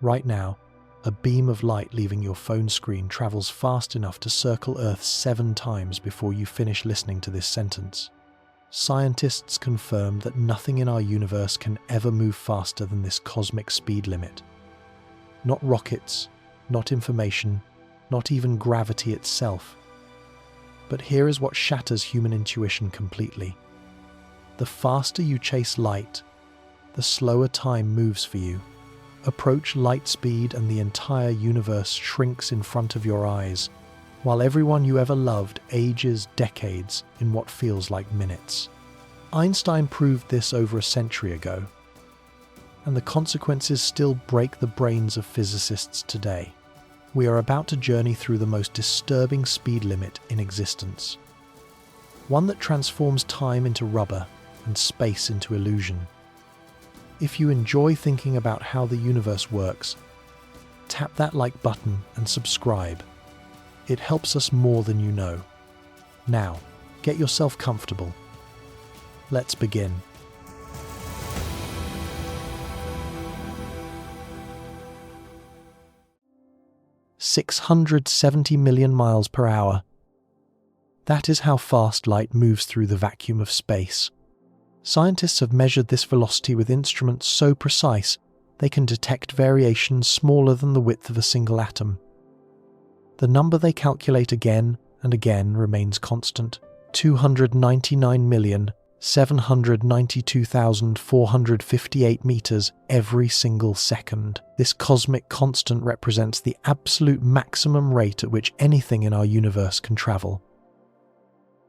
Right now, a beam of light leaving your phone screen travels fast enough to circle Earth 7 times before you finish listening to this sentence. Scientists confirm that nothing in our universe can ever move faster than this cosmic speed limit. Not rockets, not information, not even gravity itself. But here is what shatters human intuition completely. The faster you chase light, the slower time moves for you. Approach light speed and the entire universe shrinks in front of your eyes, while everyone you ever loved ages decades in what feels like minutes. Einstein proved this over a century ago, and the consequences still break the brains of physicists today. We are about to journey through the most disturbing speed limit in existence. One that transforms time into rubber and space into illusion. If you enjoy thinking about how the universe works, tap that like button and subscribe. It helps us more than you know. Now, get yourself comfortable. Let's begin. "670 million miles per hour. That is how fast light moves through the vacuum of space. Scientists have measured this velocity with instruments so precise they can detect variations smaller than the width of a single atom. The number they calculate again and again remains constant: 299,792,458 meters every single second. This cosmic constant represents the absolute maximum rate at which anything in our universe can travel.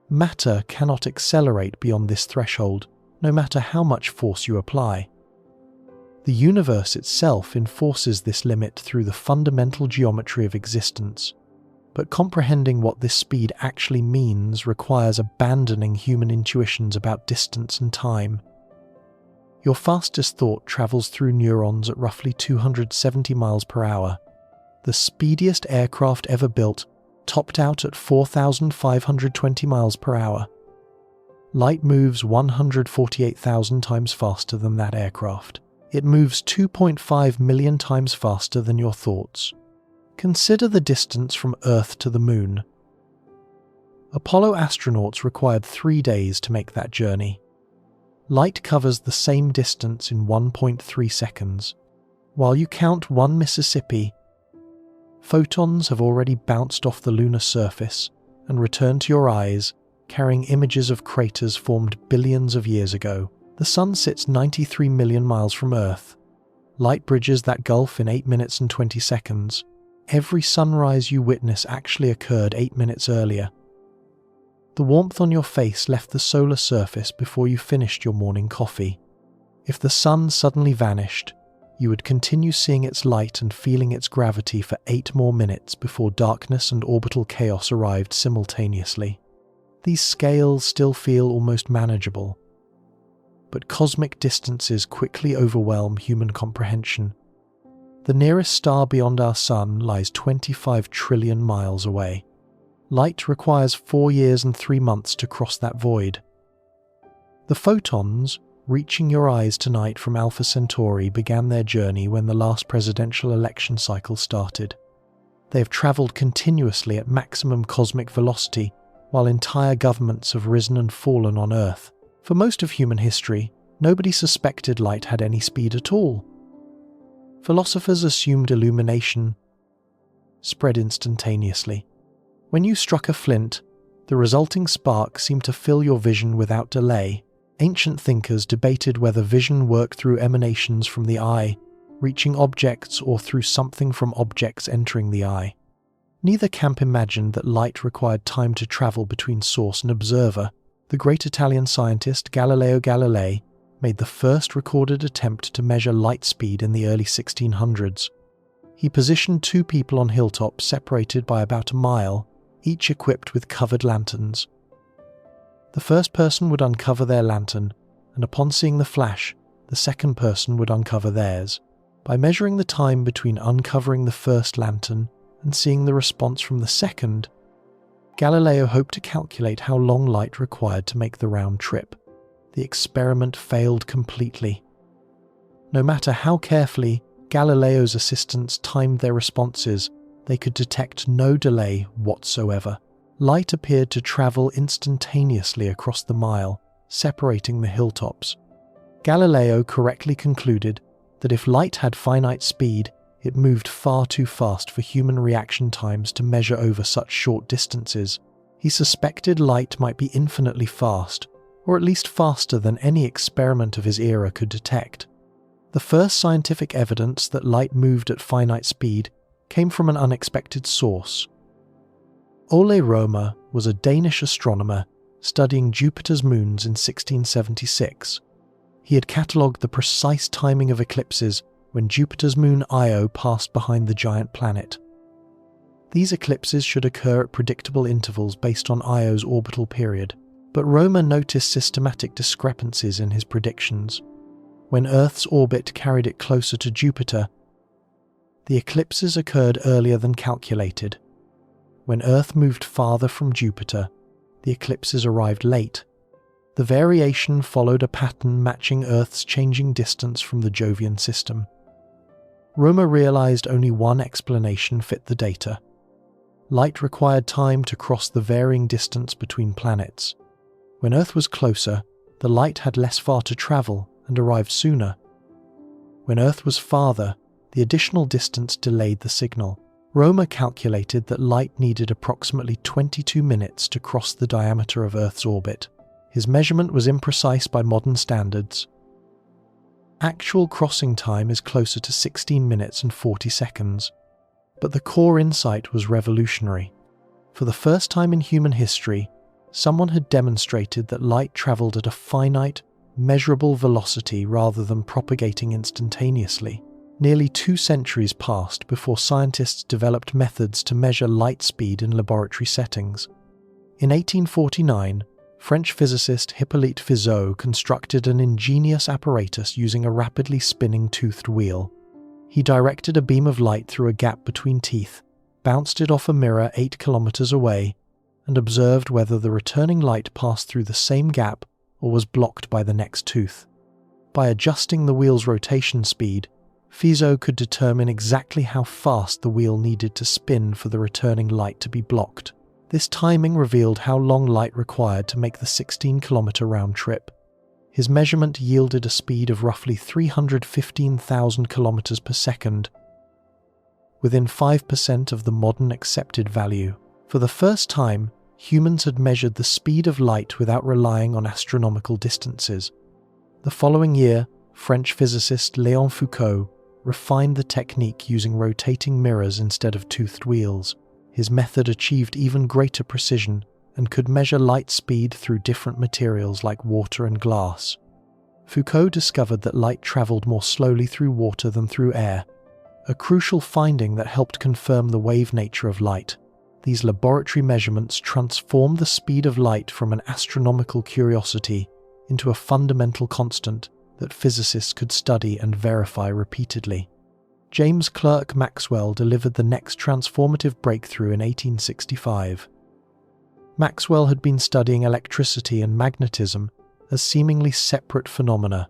Matter cannot accelerate beyond this threshold, no matter how much force you apply. The universe itself enforces this limit through the fundamental geometry of existence. But comprehending what this speed actually means requires abandoning human intuitions about distance and time. Your fastest thought travels through neurons at roughly 270 miles per hour. The speediest aircraft ever built topped out at 4,520 miles per hour. Light moves 148,000 times faster than that aircraft. It moves 2.5 million times faster than your thoughts. Consider the distance from Earth to the Moon. Apollo astronauts required 3 days to make that journey. Light covers the same distance in 1.3 seconds. While you count one Mississippi, photons have already bounced off the lunar surface and returned to your eyes, carrying images of craters formed billions of years ago. The Sun sits 93 million miles from Earth. Light bridges that gulf in 8 minutes and 20 seconds. Every sunrise you witness actually occurred 8 minutes earlier. The warmth on your face left the solar surface before you finished your morning coffee. If the sun suddenly vanished, you would continue seeing its light and feeling its gravity for 8 more minutes before darkness and orbital chaos arrived simultaneously. These scales still feel almost manageable, but cosmic distances quickly overwhelm human comprehension. The nearest star beyond our sun lies 25 trillion miles away. Light requires 4 years and 3 months to cross that void. The photons reaching your eyes tonight from Alpha Centauri began their journey when the last presidential election cycle started. They have travelled continuously at maximum cosmic velocity, while entire governments have risen and fallen on Earth. For most of human history, nobody suspected light had any speed at all. Philosophers assumed illumination spread instantaneously. When you struck a flint, the resulting spark seemed to fill your vision without delay. Ancient thinkers debated whether vision worked through emanations from the eye, reaching objects, or through something from objects entering the eye. Neither camp imagined that light required time to travel between source and observer. The great Italian scientist Galileo Galilei made the first recorded attempt to measure light speed in the early 1600s. He positioned 2 people on hilltops separated by about a mile, each equipped with covered lanterns. The first person would uncover their lantern, and upon seeing the flash, the second person would uncover theirs. By measuring the time between uncovering the first lantern and seeing the response from the second, Galileo hoped to calculate how long light required to make the round trip. The experiment failed completely. No matter how carefully Galileo's assistants timed their responses, they could detect no delay whatsoever. Light appeared to travel instantaneously across the mile, separating the hilltops. Galileo correctly concluded that if light had finite speed, it moved far too fast for human reaction times to measure over such short distances. He suspected light might be infinitely fast, or at least faster than any experiment of his era could detect. The first scientific evidence that light moved at finite speed came from an unexpected source. Ole Rømer was a Danish astronomer studying Jupiter's moons in 1676. He had catalogued the precise timing of eclipses when Jupiter's moon Io passed behind the giant planet. These eclipses should occur at predictable intervals based on Io's orbital period, but Rømer noticed systematic discrepancies in his predictions. When Earth's orbit carried it closer to Jupiter, the eclipses occurred earlier than calculated. When Earth moved farther from Jupiter, the eclipses arrived late. The variation followed a pattern matching Earth's changing distance from the Jovian system. Rømer realized only one explanation fit the data. Light required time to cross the varying distance between planets. When Earth was closer, the light had less far to travel and arrived sooner. When Earth was farther, the additional distance delayed the signal. Rømer calculated that light needed approximately 22 minutes to cross the diameter of Earth's orbit. His measurement was imprecise by modern standards. Actual crossing time is closer to 16 minutes and 40 seconds. But the core insight was revolutionary. For the first time in human history, someone had demonstrated that light travelled at a finite, measurable velocity rather than propagating instantaneously. Nearly 2 centuries passed before scientists developed methods to measure light speed in laboratory settings. In 1849, French physicist Hippolyte Fizeau constructed an ingenious apparatus using a rapidly spinning toothed wheel. He directed a beam of light through a gap between teeth, bounced it off a mirror 8 kilometers away, and observed whether the returning light passed through the same gap or was blocked by the next tooth. By adjusting the wheel's rotation speed, Fizeau could determine exactly how fast the wheel needed to spin for the returning light to be blocked. This timing revealed how long light required to make the 16-kilometer round trip. His measurement yielded a speed of roughly 315,000 kilometers per second, within 5% of the modern accepted value. For the first time, humans had measured the speed of light without relying on astronomical distances. The following year, French physicist Léon Foucault refined the technique using rotating mirrors instead of toothed wheels. His method achieved even greater precision and could measure light speed through different materials like water and glass. Foucault discovered that light travelled more slowly through water than through air, a crucial finding that helped confirm the wave nature of light. These laboratory measurements transformed the speed of light from an astronomical curiosity into a fundamental constant that physicists could study and verify repeatedly. James Clerk Maxwell delivered the next transformative breakthrough in 1865. Maxwell had been studying electricity and magnetism as seemingly separate phenomena.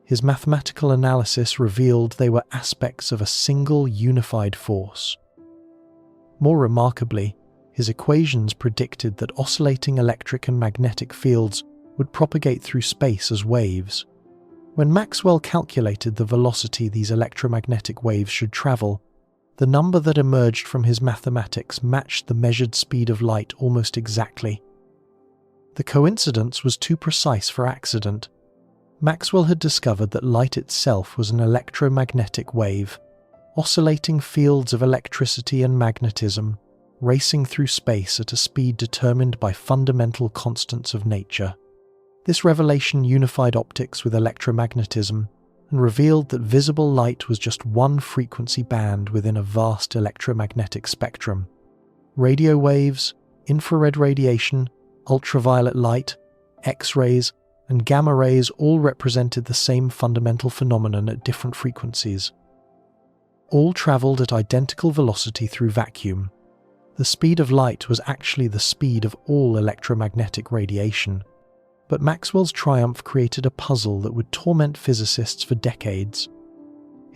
His mathematical analysis revealed they were aspects of a single unified force. More remarkably, his equations predicted that oscillating electric and magnetic fields would propagate through space as waves. When Maxwell calculated the velocity these electromagnetic waves should travel, the number that emerged from his mathematics matched the measured speed of light almost exactly. The coincidence was too precise for accident. Maxwell had discovered that light itself was an electromagnetic wave, oscillating fields of electricity and magnetism, racing through space at a speed determined by fundamental constants of nature. This revelation unified optics with electromagnetism and revealed that visible light was just one frequency band within a vast electromagnetic spectrum. Radio waves, infrared radiation, ultraviolet light, X-rays, and gamma rays all represented the same fundamental phenomenon at different frequencies. All travelled at identical velocity through vacuum. The speed of light was actually the speed of all electromagnetic radiation. But Maxwell's triumph created a puzzle that would torment physicists for decades.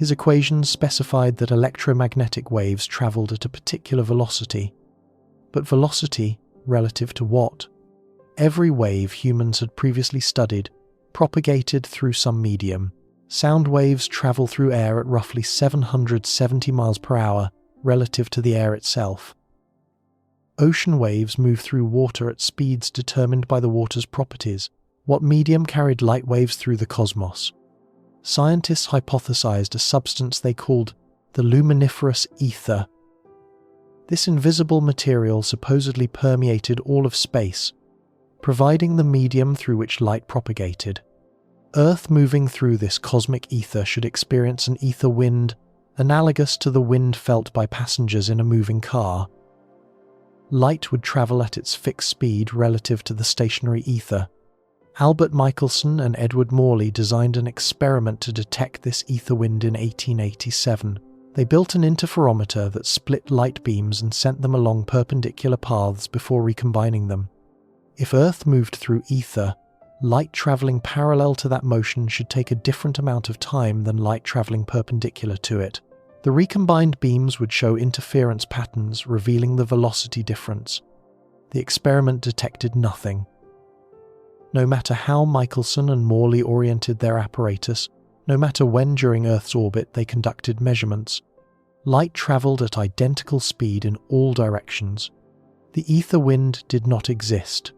His equations specified that electromagnetic waves traveled at a particular velocity. But velocity relative to what? Every wave humans had previously studied propagated through some medium. Sound waves travel through air at roughly 770 miles per hour relative to the air itself. Ocean waves move through water at speeds determined by the water's properties. What medium carried light waves through the cosmos? Scientists hypothesized a substance they called the luminiferous ether. This invisible material supposedly permeated all of space, providing the medium through which light propagated. Earth moving through this cosmic ether should experience an ether wind analogous to the wind felt by passengers in a moving car. Light would travel at its fixed speed relative to the stationary ether. Albert Michelson and Edward Morley designed an experiment to detect this ether wind in 1887. They built an interferometer that split light beams and sent them along perpendicular paths before recombining them. If Earth moved through ether, light travelling parallel to that motion should take a different amount of time than light travelling perpendicular to it. The recombined beams would show interference patterns, revealing the velocity difference. The experiment detected nothing. No matter how Michelson and Morley oriented their apparatus, no matter when during Earth's orbit they conducted measurements, light travelled at identical speed in all directions. The ether wind did not exist.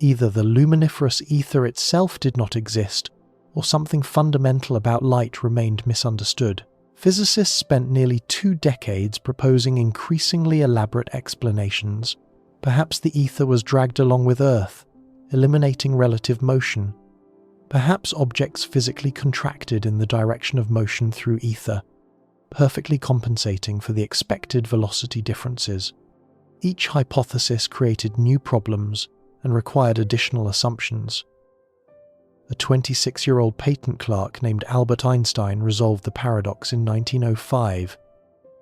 Either the luminiferous ether itself did not exist, or something fundamental about light remained misunderstood. Physicists spent nearly 2 decades proposing increasingly elaborate explanations. Perhaps the ether was dragged along with Earth, eliminating relative motion. Perhaps objects physically contracted in the direction of motion through ether, perfectly compensating for the expected velocity differences. Each hypothesis created new problems and required additional assumptions. A 26-year-old patent clerk named Albert Einstein resolved the paradox in 1905.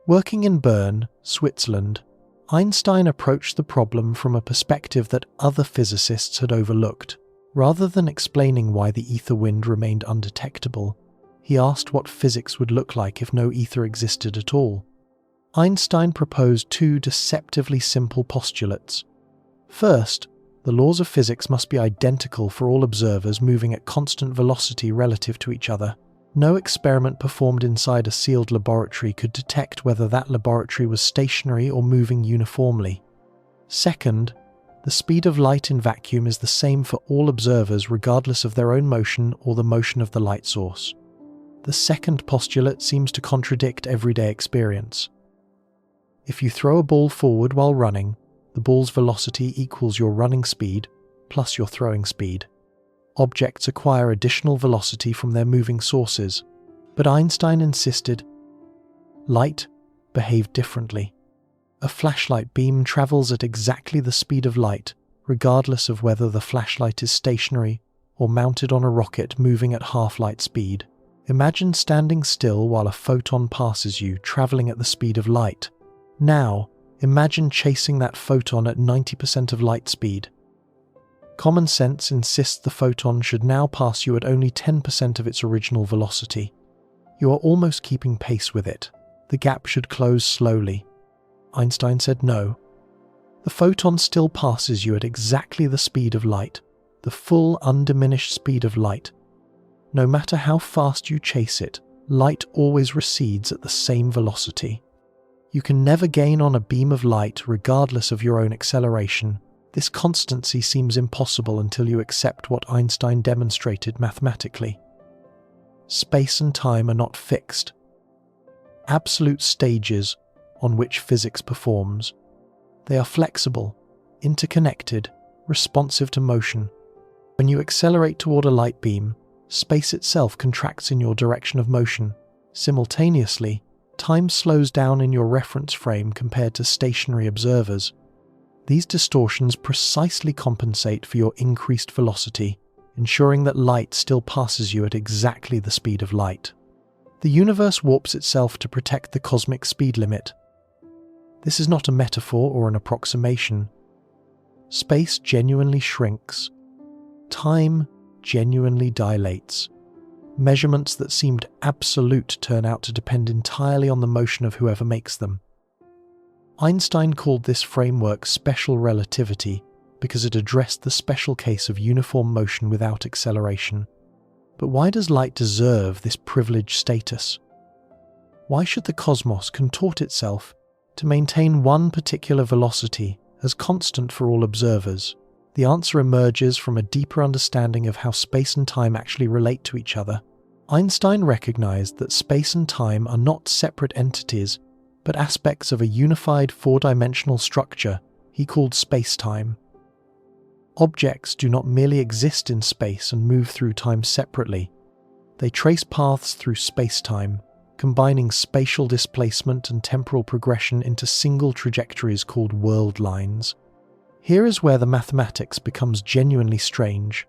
Working in Bern, Switzerland, Einstein approached the problem from a perspective that other physicists had overlooked. Rather than explaining why the ether wind remained undetectable, he asked what physics would look like if no ether existed at all. Einstein proposed 2 deceptively simple postulates. First, the laws of physics must be identical for all observers moving at constant velocity relative to each other. No experiment performed inside a sealed laboratory could detect whether that laboratory was stationary or moving uniformly. Second, the speed of light in vacuum is the same for all observers regardless of their own motion or the motion of the light source. The second postulate seems to contradict everyday experience. If you throw a ball forward while running, the ball's velocity equals your running speed plus your throwing speed. Objects acquire additional velocity from their moving sources, but Einstein insisted light behaved differently. A flashlight beam travels at exactly the speed of light, regardless of whether the flashlight is stationary or mounted on a rocket moving at half-light speed. Imagine standing still while a photon passes you, traveling at the speed of light. Now, imagine chasing that photon at 90% of light speed. Common sense insists the photon should now pass you at only 10% of its original velocity. You are almost keeping pace with it. The gap should close slowly. Einstein said no. The photon still passes you at exactly the speed of light, the full undiminished speed of light. No matter how fast you chase it, light always recedes at the same velocity. You can never gain on a beam of light regardless of your own acceleration. This constancy seems impossible until you accept what Einstein demonstrated mathematically. Space and time are not fixed. Absolute stages on which physics performs. They are flexible, interconnected, responsive to motion. When you accelerate toward a light beam, space itself contracts in your direction of motion. Simultaneously, time slows down in your reference frame compared to stationary observers. These distortions precisely compensate for your increased velocity, ensuring that light still passes you at exactly the speed of light. The universe warps itself to protect the cosmic speed limit. This is not a metaphor or an approximation. Space genuinely shrinks. Time genuinely dilates. Measurements that seemed absolute turn out to depend entirely on the motion of whoever makes them. Einstein called this framework special relativity because it addressed the special case of uniform motion without acceleration. But why does light deserve this privileged status? Why should the cosmos contort itself to maintain one particular velocity as constant for all observers? The answer emerges from a deeper understanding of how space and time actually relate to each other. Einstein recognized that space and time are not separate entities, but aspects of a unified four-dimensional structure he called space-time. Objects do not merely exist in space and move through time separately. They trace paths through space-time, combining spatial displacement and temporal progression into single trajectories called world lines. Here is where the mathematics becomes genuinely strange.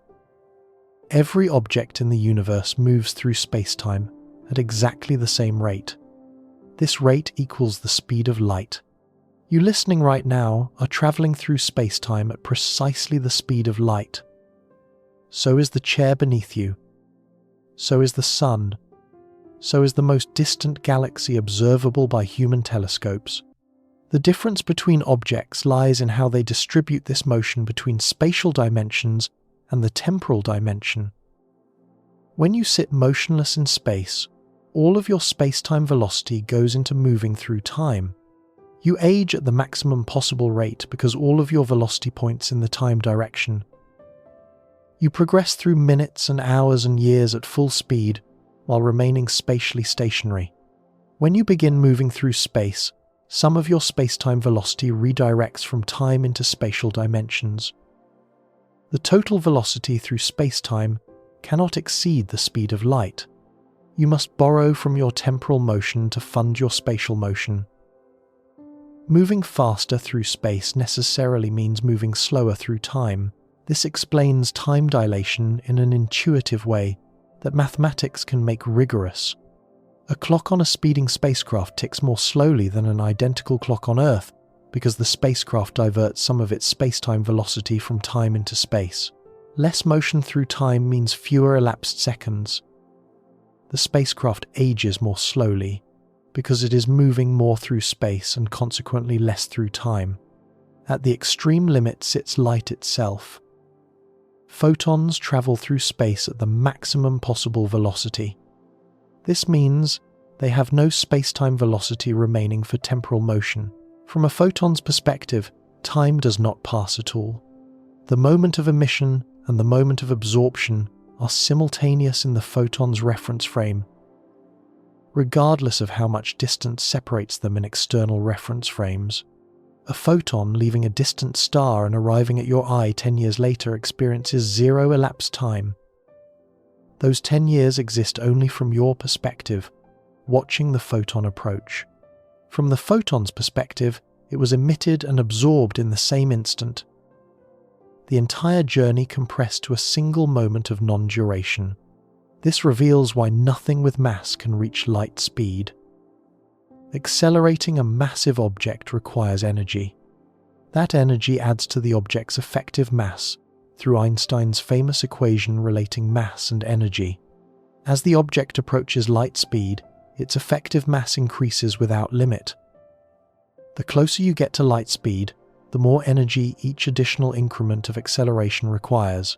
Every object in the universe moves through space-time at exactly the same rate. This rate equals the speed of light. You listening right now are traveling through space-time at precisely the speed of light. So is the chair beneath you. So is the sun. So is the most distant galaxy observable by human telescopes. The difference between objects lies in how they distribute this motion between spatial dimensions and the temporal dimension. When you sit motionless in space, all of your space-time velocity goes into moving through time. You age at the maximum possible rate because all of your velocity points in the time direction. You progress through minutes and hours and years at full speed while remaining spatially stationary. When you begin moving through space, some of your space-time velocity redirects from time into spatial dimensions. The total velocity through space-time cannot exceed the speed of light. You must borrow from your temporal motion to fund your spatial motion. Moving faster through space necessarily means moving slower through time. This explains time dilation in an intuitive way that mathematics can make rigorous. A clock on a speeding spacecraft ticks more slowly than an identical clock on Earth because the spacecraft diverts some of its space-time velocity from time into space. Less motion through time means fewer elapsed seconds. The spacecraft ages more slowly because it is moving more through space and consequently less through time. At the extreme limit sits light itself. Photons travel through space at the maximum possible velocity. This means they have no space-time velocity remaining for temporal motion. From a photon's perspective, time does not pass at all. The moment of emission and the moment of absorption are simultaneous in the photon's reference frame, regardless of how much distance separates them in external reference frames. A photon leaving a distant star and arriving at your eye 10 years later experiences zero elapsed time. Those 10 years exist only from your perspective, watching the photon approach. From the photon's perspective, it was emitted and absorbed in the same instant. The entire journey compressed to a single moment of non-duration. This reveals why nothing with mass can reach light speed. Accelerating a massive object requires energy. That energy adds to the object's effective mass through Einstein's famous equation relating mass and energy. As the object approaches light speed, its effective mass increases without limit. The closer you get to light speed, the more energy each additional increment of acceleration requires.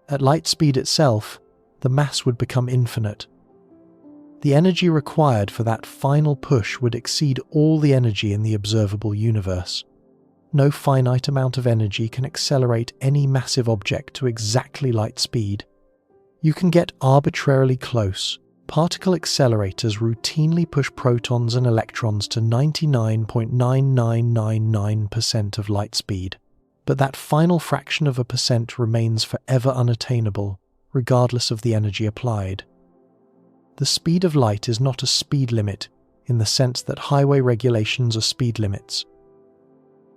At light speed itself, the mass would become infinite. The energy required for that final push would exceed all the energy in the observable universe. No finite amount of energy can accelerate any massive object to exactly light speed. You can get arbitrarily close. Particle accelerators routinely push protons and electrons to 99.9999% of light speed, but that final fraction of a percent remains forever unattainable, regardless of the energy applied. The speed of light is not a speed limit in the sense that highway regulations are speed limits.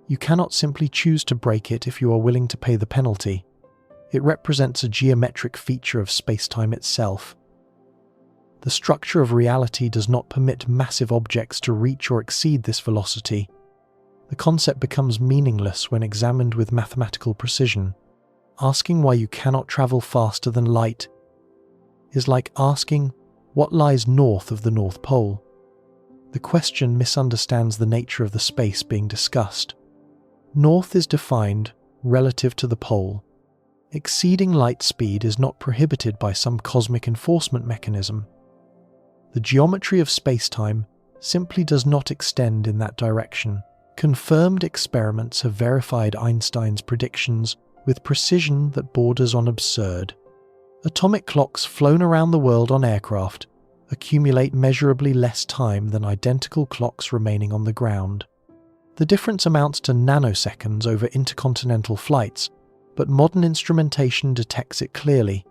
You cannot simply choose to break it if you are willing to pay the penalty. It represents a geometric feature of spacetime itself. The structure of reality does not permit massive objects to reach or exceed this velocity. The concept becomes meaningless when examined with mathematical precision. Asking why you cannot travel faster than light is like asking what lies north of the North Pole. The question misunderstands the nature of the space being discussed. North is defined relative to the pole. Exceeding light speed is not prohibited by some cosmic enforcement mechanism. The geometry of space-time simply does not extend in that direction. Confirmed experiments have verified Einstein's predictions with precision that borders on absurd. Atomic clocks flown around the world on aircraft accumulate measurably less time than identical clocks remaining on the ground. The difference amounts to nanoseconds over intercontinental flights, but modern instrumentation detects it clearly.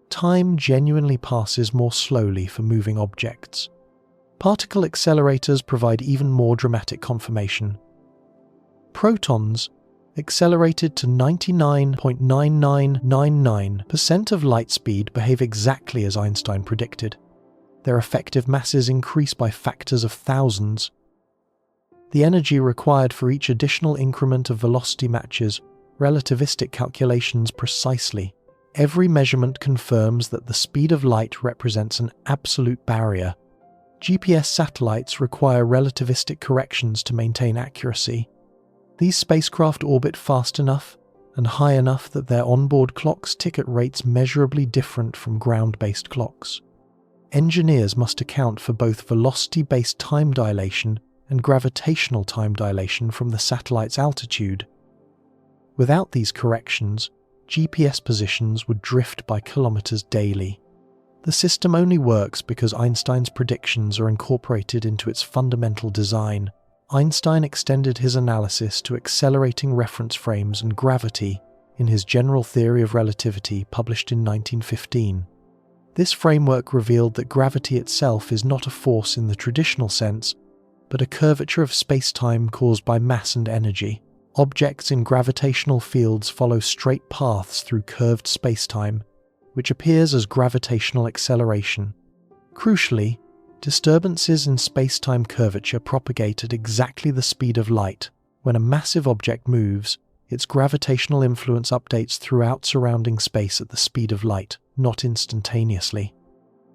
Time genuinely passes more slowly for moving objects. Particle accelerators provide even more dramatic confirmation. Protons, accelerated to 99.9999% of light speed, behave exactly as Einstein predicted. Their effective masses increase by factors of thousands. The energy required for each additional increment of velocity matches relativistic calculations precisely. Every measurement confirms that the speed of light represents an absolute barrier. GPS satellites require relativistic corrections to maintain accuracy. These spacecraft orbit fast enough and high enough that their onboard clocks tick at rates measurably different from ground-based clocks. Engineers must account for both velocity-based time dilation and gravitational time dilation from the satellite's altitude. Without these corrections, GPS positions would drift by kilometers daily. The system only works because Einstein's predictions are incorporated into its fundamental design. Einstein extended his analysis to accelerating reference frames and gravity in his General Theory of Relativity, published in 1915. This framework revealed that gravity itself is not a force in the traditional sense, but a curvature of space-time caused by mass and energy. Objects in gravitational fields follow straight paths through curved space-time, which appears as gravitational acceleration. Crucially, disturbances in space-time curvature propagate at exactly the speed of light. When a massive object moves, its gravitational influence updates throughout surrounding space at the speed of light, not instantaneously.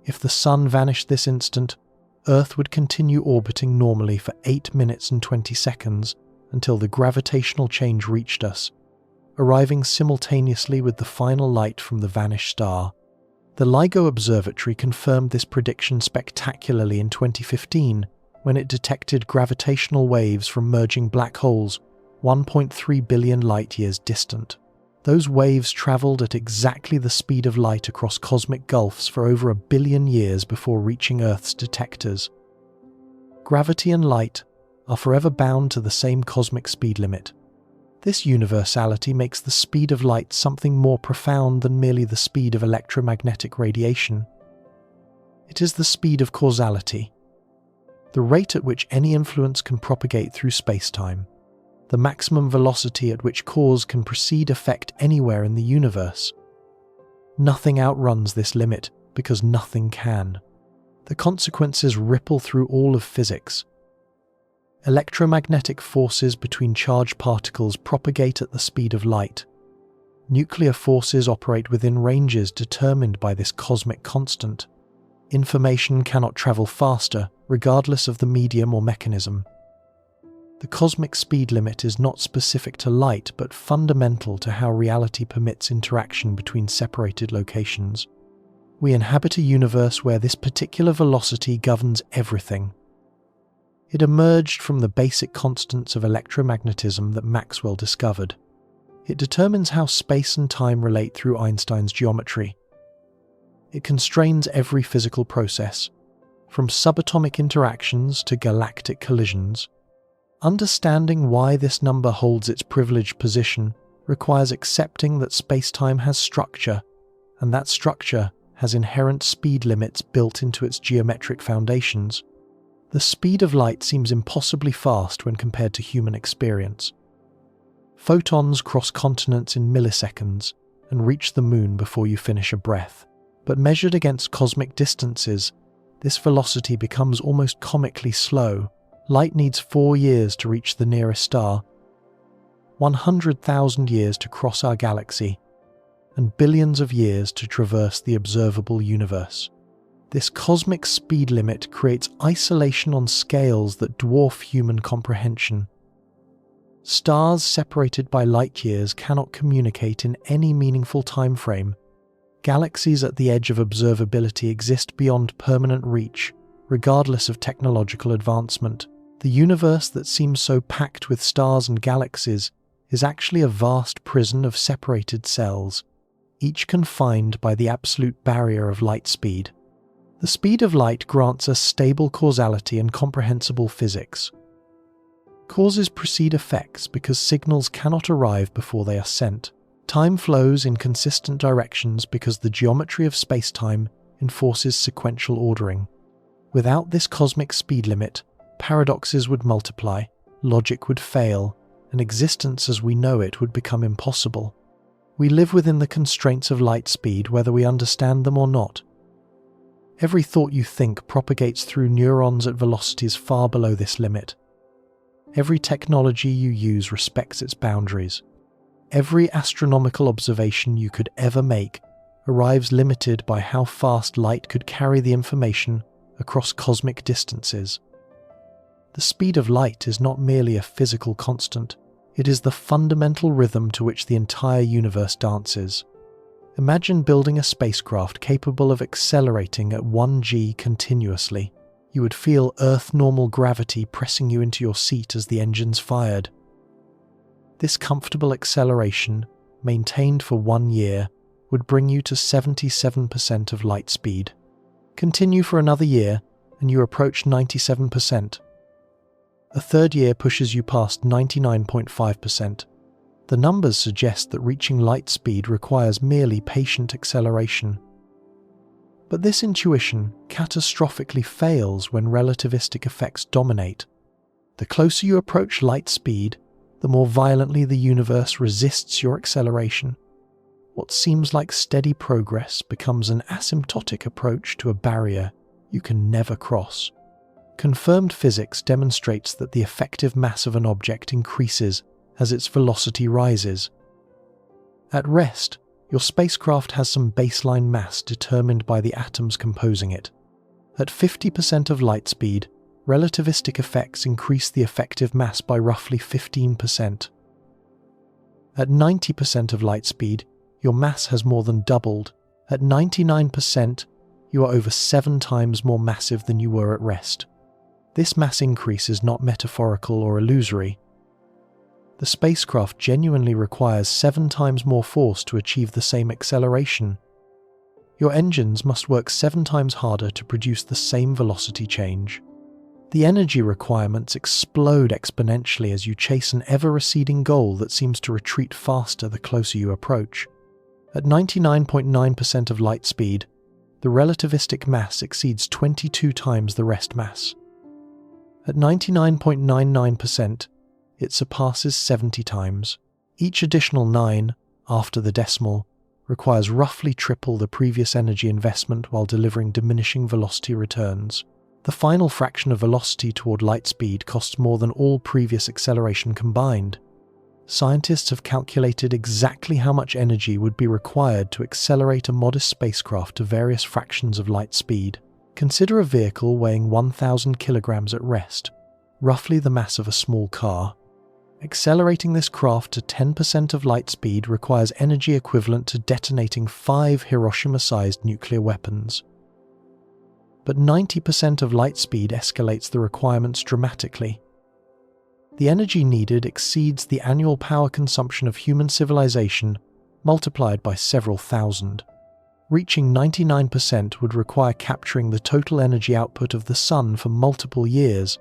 If the Sun vanished this instant, Earth would continue orbiting normally for 8 minutes and 20 seconds until the gravitational change reached us, arriving simultaneously with the final light from the vanished star. The LIGO Observatory confirmed this prediction spectacularly in 2015 when it detected gravitational waves from merging black holes 1.3 billion light-years distant. Those waves travelled at exactly the speed of light across cosmic gulfs for over 1 billion years before reaching Earth's detectors. Gravity and light are forever bound to the same cosmic speed limit. This universality makes the speed of light something more profound than merely the speed of electromagnetic radiation. It is the speed of causality, the rate at which any influence can propagate through space-time, the maximum velocity at which cause can precede effect anywhere in the universe. Nothing outruns this limit because nothing can. The consequences ripple through all of physics. Electromagnetic forces between charged particles propagate at the speed of light. Nuclear forces operate within ranges determined by this cosmic constant. Information cannot travel faster, regardless of the medium or mechanism. The cosmic speed limit is not specific to light, but fundamental to how reality permits interaction between separated locations. We inhabit a universe where this particular velocity governs everything. It emerged from the basic constants of electromagnetism that Maxwell discovered. It determines how space and time relate through Einstein's geometry. It constrains every physical process, from subatomic interactions to galactic collisions. Understanding why this number holds its privileged position requires accepting that space-time has structure, and that structure has inherent speed limits built into its geometric foundations. The speed of light seems impossibly fast when compared to human experience. Photons cross continents in milliseconds and reach the moon before you finish a breath. But measured against cosmic distances, this velocity becomes almost comically slow. Light needs 4 years to reach the nearest star, 100,000 years to cross our galaxy, and billions of years to traverse the observable universe. This cosmic speed limit creates isolation on scales that dwarf human comprehension. Stars separated by light years cannot communicate in any meaningful time frame. Galaxies at the edge of observability exist beyond permanent reach, regardless of technological advancement. The universe that seems so packed with stars and galaxies is actually a vast prison of separated cells, each confined by the absolute barrier of light speed. The speed of light grants us stable causality and comprehensible physics. Causes precede effects because signals cannot arrive before they are sent. Time flows in consistent directions because the geometry of space-time enforces sequential ordering. Without this cosmic speed limit, paradoxes would multiply, logic would fail, and existence as we know it would become impossible. We live within the constraints of light speed whether we understand them or not. Every thought you think propagates through neurons at velocities far below this limit. Every technology you use respects its boundaries. Every astronomical observation you could ever make arrives limited by how fast light could carry the information across cosmic distances. The speed of light is not merely a physical constant, it is the fundamental rhythm to which the entire universe dances. Imagine building a spacecraft capable of accelerating at 1g continuously. You would feel Earth-normal gravity pressing you into your seat as the engines fired. This comfortable acceleration, maintained for 1 year, would bring you to 77% of light speed. Continue for another year, and you approach 97%. A third year pushes you past 99.5%. The numbers suggest that reaching light speed requires merely patient acceleration. But this intuition catastrophically fails when relativistic effects dominate. The closer you approach light speed, the more violently the universe resists your acceleration. What seems like steady progress becomes an asymptotic approach to a barrier you can never cross. Confirmed physics demonstrates that the effective mass of an object increases as its velocity rises. At rest, your spacecraft has some baseline mass determined by the atoms composing it. At 50% of light speed, relativistic effects increase the effective mass by roughly 15%. At 90% of light speed, your mass has more than doubled. At 99%, you are over 7 times more massive than you were at rest. This mass increase is not metaphorical or illusory. The spacecraft genuinely requires 7 times more force to achieve the same acceleration. Your engines must work 7 times harder to produce the same velocity change. The energy requirements explode exponentially as you chase an ever-receding goal that seems to retreat faster the closer you approach. At 99.9% of light speed, the relativistic mass exceeds 22 times the rest mass. At 99.99%, it surpasses 70 times. Each additional 9, after the decimal, requires roughly triple the previous energy investment while delivering diminishing velocity returns. The final fraction of velocity toward light speed costs more than all previous acceleration combined. Scientists have calculated exactly how much energy would be required to accelerate a modest spacecraft to various fractions of light speed. Consider a vehicle weighing 1,000 kilograms at rest, roughly the mass of a small car. Accelerating this craft to 10% of light speed requires energy equivalent to detonating 5 Hiroshima-sized nuclear weapons. But 90% of light speed escalates the requirements dramatically. The energy needed exceeds the annual power consumption of human civilization, multiplied by several thousand. Reaching 99% would require capturing the total energy output of the Sun for multiple years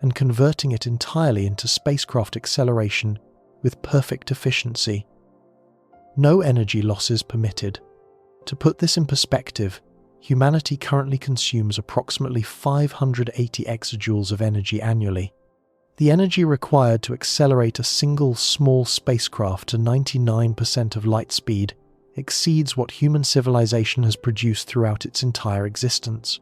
and converting it entirely into spacecraft acceleration with perfect efficiency. No energy losses permitted. To put this in perspective, humanity currently consumes approximately 580 exajoules of energy annually. The energy required to accelerate a single small spacecraft to 99% of light speed exceeds what human civilization has produced throughout its entire existence.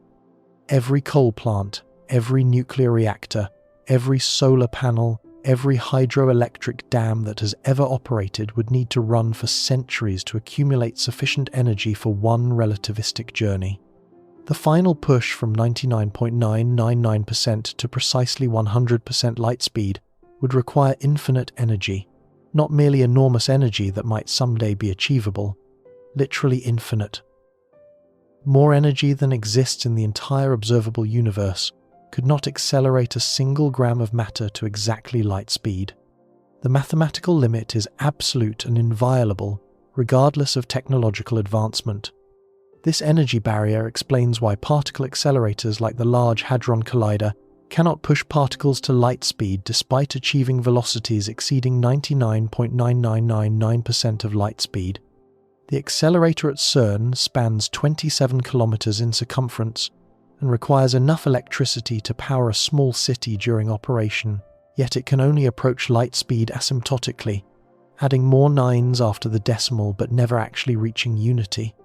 Every coal plant, every nuclear reactor, every solar panel, every hydroelectric dam that has ever operated would need to run for centuries to accumulate sufficient energy for one relativistic journey. The final push from 99.999% to precisely 100% light speed would require infinite energy, not merely enormous energy that might someday be achievable, literally infinite. More energy than exists in the entire observable universe could not accelerate a single gram of matter to exactly light speed. The mathematical limit is absolute and inviolable, regardless of technological advancement. This energy barrier explains why particle accelerators like the Large Hadron Collider cannot push particles to light speed despite achieving velocities exceeding 99.9999% of light speed. The accelerator at CERN spans 27 kilometers in circumference and requires enough electricity to power a small city during operation, yet it can only approach light speed asymptotically, adding more nines after the decimal but never actually reaching unity.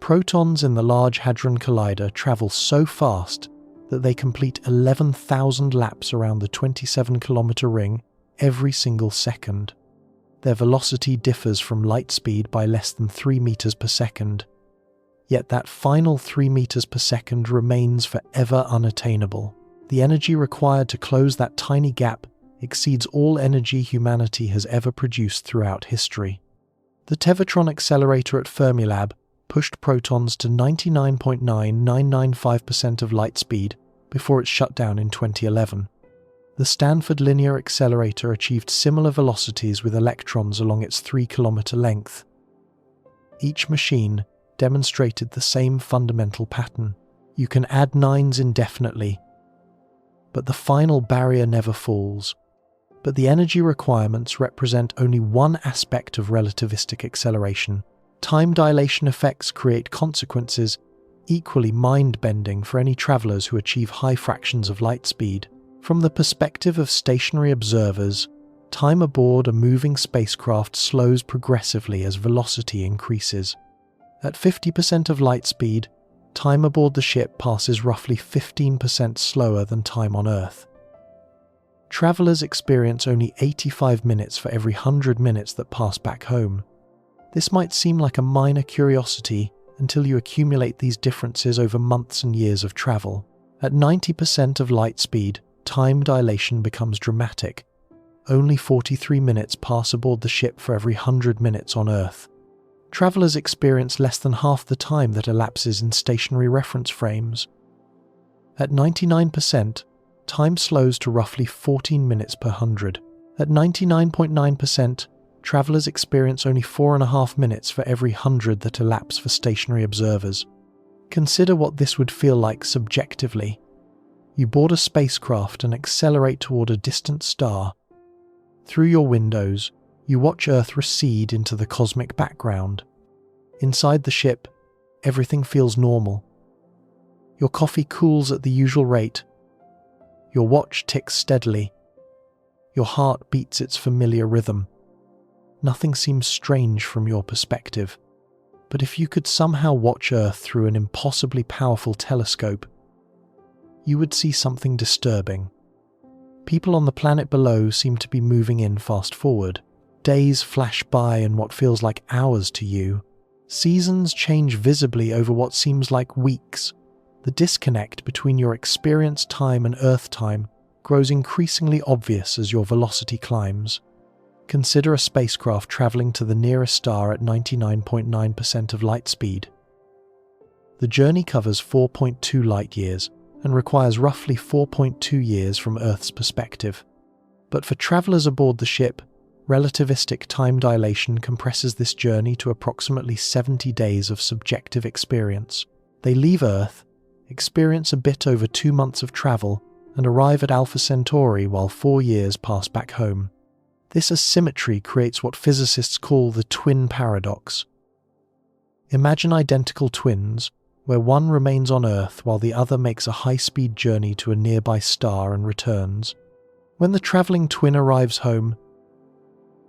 Protons in the Large Hadron Collider travel so fast that they complete 11,000 laps around the 27-kilometer ring every single second. Their velocity differs from light speed by less than 3 meters per second. Yet that final 3 meters per second remains forever unattainable. The energy required to close that tiny gap exceeds all energy humanity has ever produced throughout history. The Tevatron accelerator at Fermilab pushed protons to 99.9995% of light speed before it shut down in 2011. The Stanford Linear Accelerator achieved similar velocities with electrons along its 3-kilometer length. Each machine demonstrated the same fundamental pattern. You can add nines indefinitely, but the final barrier never falls. But the energy requirements represent only one aspect of relativistic acceleration. Time dilation effects create consequences equally mind-bending for any travelers who achieve high fractions of light speed. From the perspective of stationary observers, time aboard a moving spacecraft slows progressively as velocity increases. At 50% of light speed, time aboard the ship passes roughly 15% slower than time on Earth. Travelers experience only 85 minutes for every 100 minutes that pass back home. This might seem like a minor curiosity until you accumulate these differences over months and years of travel. At 90% of light speed, time dilation becomes dramatic. Only 43 minutes pass aboard the ship for every 100 minutes on Earth. Travelers experience less than half the time that elapses in stationary reference frames. At 99%, time slows to roughly 14 minutes per 100. At 99.9%, travelers experience only 4.5 minutes for every 100 that elapse for stationary observers. Consider what this would feel like subjectively. You board a spacecraft and accelerate toward a distant star. Through your windows, you watch Earth recede into the cosmic background. Inside the ship, everything feels normal. Your coffee cools at the usual rate. Your watch ticks steadily. Your heart beats its familiar rhythm. Nothing seems strange from your perspective. But if you could somehow watch Earth through an impossibly powerful telescope, you would see something disturbing. People on the planet below seem to be moving in fast forward. Days flash by in what feels like hours to you. Seasons change visibly over what seems like weeks. The disconnect between your experienced time and Earth time grows increasingly obvious as your velocity climbs. Consider a spacecraft traveling to the nearest star at 99.9% of light speed. The journey covers 4.2 light years and requires roughly 4.2 years from Earth's perspective. But for travelers aboard the ship, relativistic time dilation compresses this journey to approximately 70 days of subjective experience. They leave Earth, experience a bit over 2 months of travel, and arrive at Alpha Centauri while 4 years pass back home. This asymmetry creates what physicists call the twin paradox. Imagine identical twins, where one remains on Earth while the other makes a high-speed journey to a nearby star and returns. When the travelling twin arrives home,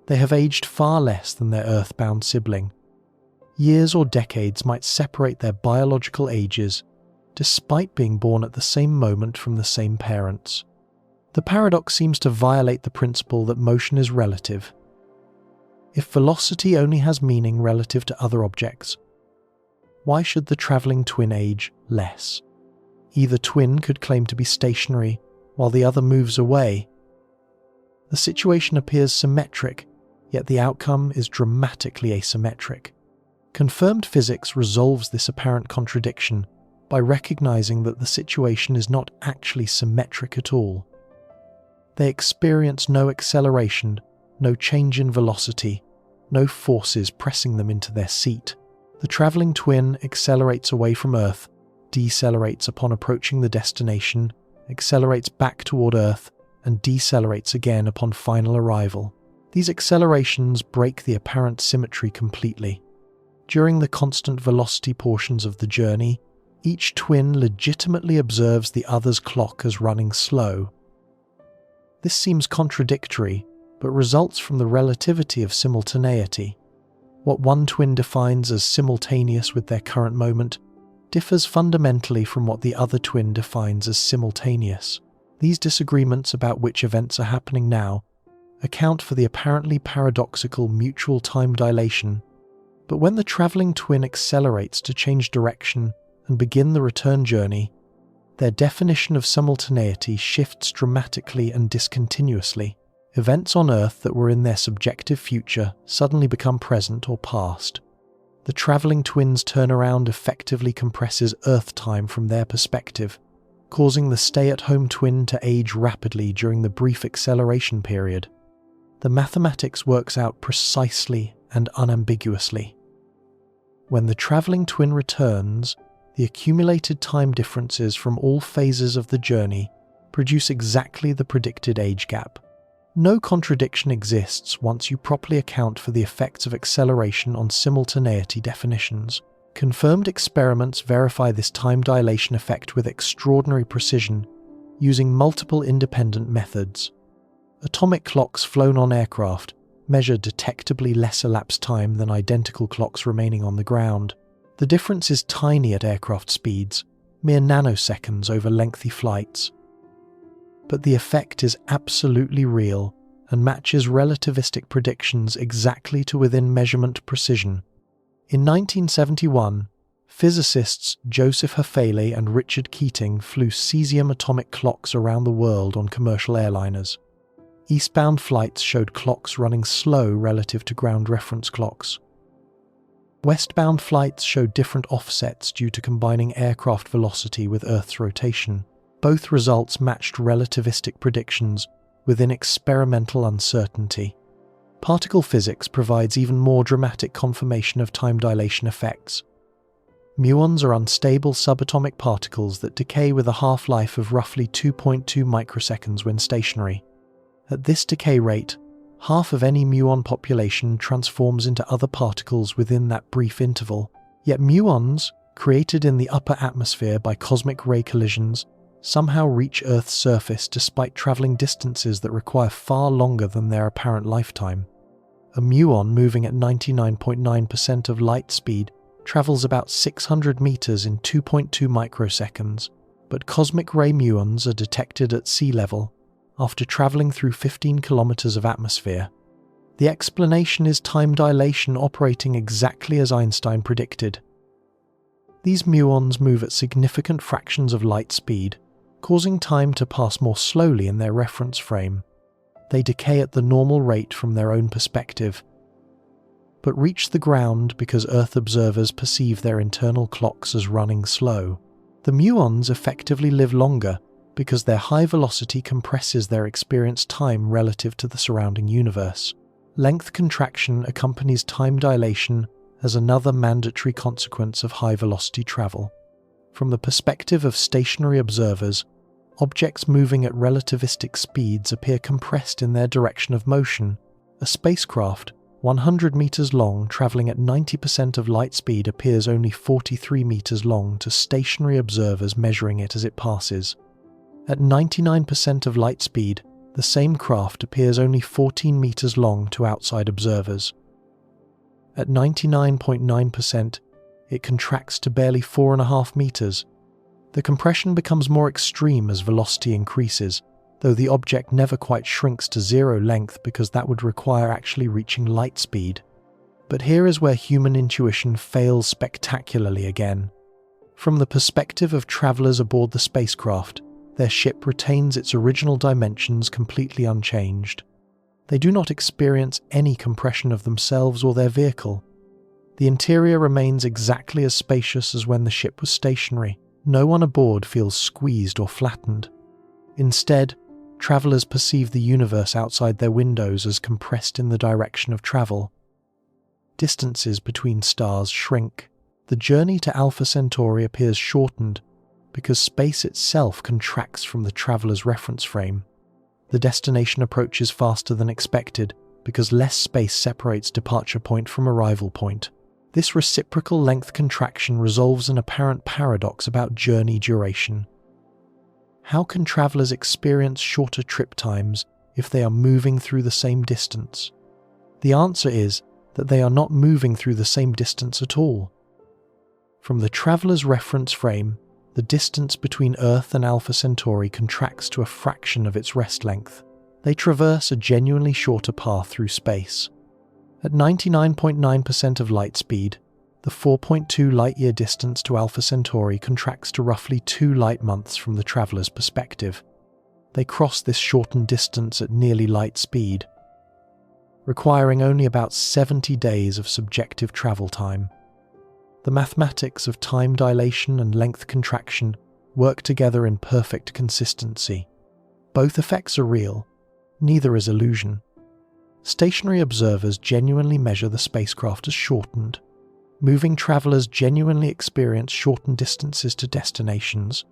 they have aged far less than their earthbound sibling. Years or decades might separate their biological ages, despite being born at the same moment from the same parents. The paradox seems to violate the principle that motion is relative. If velocity only has meaning relative to other objects, why should the travelling twin age less? Either twin could claim to be stationary while the other moves away. The situation appears symmetric, yet the outcome is dramatically asymmetric. Confirmed physics resolves this apparent contradiction by recognizing that the situation is not actually symmetric at all. They experience no acceleration, no change in velocity, no forces pressing them into their seat. The travelling twin accelerates away from Earth, decelerates upon approaching the destination, accelerates back toward Earth, and decelerates again upon final arrival. These accelerations break the apparent symmetry completely. During the constant velocity portions of the journey, each twin legitimately observes the other's clock as running slow. This seems contradictory, but results from the relativity of simultaneity. What one twin defines as simultaneous with their current moment differs fundamentally from what the other twin defines as simultaneous. These disagreements about which events are happening now account for the apparently paradoxical mutual time dilation, but when the travelling twin accelerates to change direction and begin the return journey, their definition of simultaneity shifts dramatically and discontinuously. Events on Earth that were in their subjective future suddenly become present or past. The travelling twins' turnaround effectively compresses Earth time from their perspective, causing the stay-at-home twin to age rapidly during the brief acceleration period. The mathematics works out precisely and unambiguously. When the travelling twin returns, the accumulated time differences from all phases of the journey produce exactly the predicted age gap. No contradiction exists once you properly account for the effects of acceleration on simultaneity definitions. Confirmed experiments verify this time dilation effect with extraordinary precision, using multiple independent methods. Atomic clocks flown on aircraft measure detectably less elapsed time than identical clocks remaining on the ground. The difference is tiny at aircraft speeds, mere nanoseconds over lengthy flights. But the effect is absolutely real and matches relativistic predictions exactly to within measurement precision. In 1971, physicists Joseph Hafele and Richard Keating flew cesium atomic clocks around the world on commercial airliners. Eastbound flights showed clocks running slow relative to ground reference clocks. Westbound flights showed different offsets due to combining aircraft velocity with Earth's rotation. Both results matched relativistic predictions within experimental uncertainty. Particle physics provides even more dramatic confirmation of time dilation effects. Muons are unstable subatomic particles that decay with a half-life of roughly 2.2 microseconds when stationary. At this decay rate, half of any muon population transforms into other particles within that brief interval. Yet muons, created in the upper atmosphere by cosmic ray collisions, somehow reach Earth's surface despite travelling distances that require far longer than their apparent lifetime. A muon moving at 99.9% of light speed travels about 600 meters in 2.2 microseconds, but cosmic ray muons are detected at sea level after travelling through 15 kilometers of atmosphere. The explanation is time dilation operating exactly as Einstein predicted. These muons move at significant fractions of light speed, causing time to pass more slowly in their reference frame. They decay at the normal rate from their own perspective, but reach the ground because Earth observers perceive their internal clocks as running slow. The muons effectively live longer because their high velocity compresses their experienced time relative to the surrounding universe. Length contraction accompanies time dilation as another mandatory consequence of high velocity travel. From the perspective of stationary observers, objects moving at relativistic speeds appear compressed in their direction of motion. A spacecraft, 100 meters long, traveling at 90% of light speed appears only 43 meters long to stationary observers measuring it as it passes. At 99% of light speed, the same craft appears only 14 meters long to outside observers. At 99.9%, it contracts to barely 4.5 meters. The compression becomes more extreme as velocity increases. though the object never quite shrinks to zero length because that would require actually reaching light speed. But here is where human intuition fails spectacularly again. From the perspective of travelers aboard the spacecraft, their ship retains its original dimensions completely unchanged. They do not experience any compression of themselves or their vehicle. The interior remains exactly as spacious as when the ship was stationary. No one aboard feels squeezed or flattened. Instead, travelers perceive the universe outside their windows as compressed in the direction of travel. Distances between stars shrink. The journey to Alpha Centauri appears shortened because space itself contracts from the traveler's reference frame. The destination approaches faster than expected because less space separates departure point from arrival point. This reciprocal length contraction resolves an apparent paradox about journey duration. How can travelers experience shorter trip times if they are moving through the same distance? The answer is that they are not moving through the same distance at all. From the traveler's reference frame, the distance between Earth and Alpha Centauri contracts to a fraction of its rest length. They traverse a genuinely shorter path through space. At 99.9% of light speed, the 4.2 light-year distance to Alpha Centauri contracts to roughly 2 light months from the traveler's perspective. They cross this shortened distance at nearly light speed, requiring only about 70 days of subjective travel time. The mathematics of time dilation and length contraction work together in perfect consistency. Both effects are real, neither is illusion. Stationary observers genuinely measure the spacecraft as shortened. Moving travelers genuinely experience shortened distances to destinations.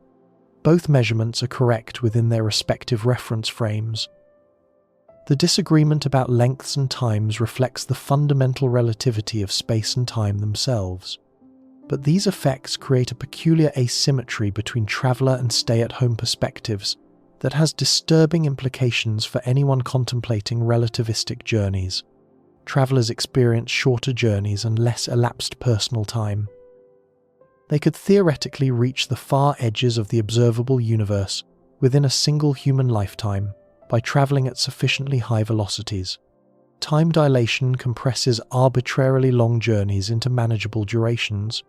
Both measurements are correct within their respective reference frames. The disagreement about lengths and times reflects the fundamental relativity of space and time themselves. But these effects create a peculiar asymmetry between traveler and stay-at-home perspectives that has disturbing implications for anyone contemplating relativistic journeys. Travelers experience shorter journeys and less elapsed personal time. They could theoretically reach the far edges of the observable universe within a single human lifetime by traveling at sufficiently high velocities. Time dilation compresses arbitrarily long journeys into manageable durations.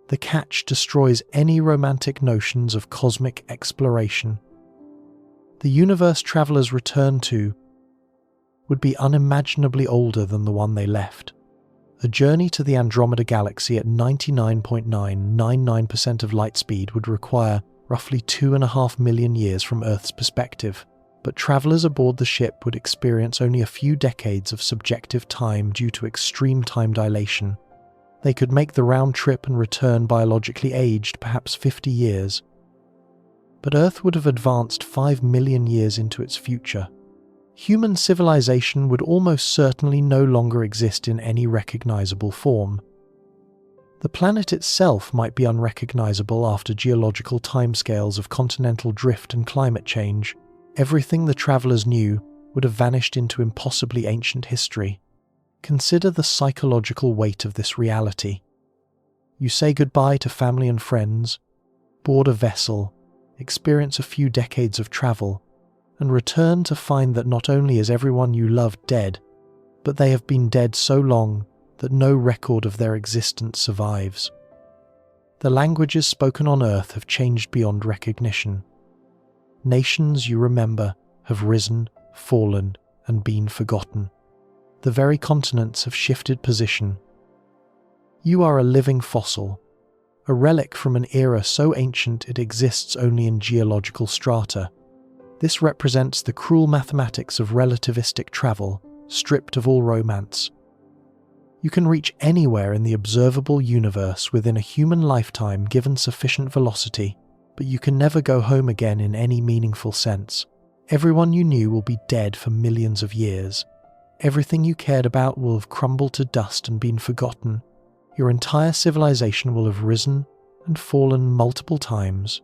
The catch destroys any romantic notions of cosmic exploration. The universe travelers return to would be unimaginably older than the one they left. A journey to the Andromeda Galaxy at 99.999% of light speed would require roughly 2.5 million years from Earth's perspective, but travelers aboard the ship would experience only a few decades of subjective time due to extreme time dilation. They could make the round trip and return biologically aged, perhaps 50 years. But Earth would have advanced 5 million years into its future. Human civilization would almost certainly no longer exist in any recognizable form. The planet itself might be unrecognizable after geological timescales of continental drift and climate change. Everything the travelers knew would have vanished into impossibly ancient history. Consider the psychological weight of this reality. You say goodbye to family and friends, board a vessel, experience a few decades of travel, and return to find that not only is everyone you loved dead, but they have been dead so long that no record of their existence survives. The languages spoken on Earth have changed beyond recognition. Nations you remember have risen, fallen, and been forgotten. The very continents have shifted position. You are a living fossil, a relic from an era so ancient it exists only in geological strata. This represents the cruel mathematics of relativistic travel, stripped of all romance. You can reach anywhere in the observable universe within a human lifetime given sufficient velocity, but you can never go home again in any meaningful sense. Everyone you knew will be dead for millions of years. Everything you cared about will have crumbled to dust and been forgotten. Your entire civilization will have risen and fallen multiple times.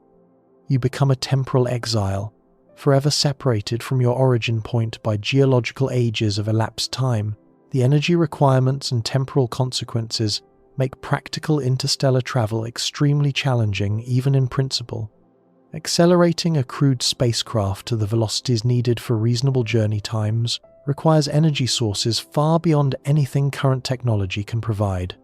You become a temporal exile, forever separated from your origin point by geological ages of elapsed time. The energy requirements and temporal consequences make practical interstellar travel extremely challenging even in principle. Accelerating a crewed spacecraft to the velocities needed for reasonable journey times requires energy sources far beyond anything current technology can provide.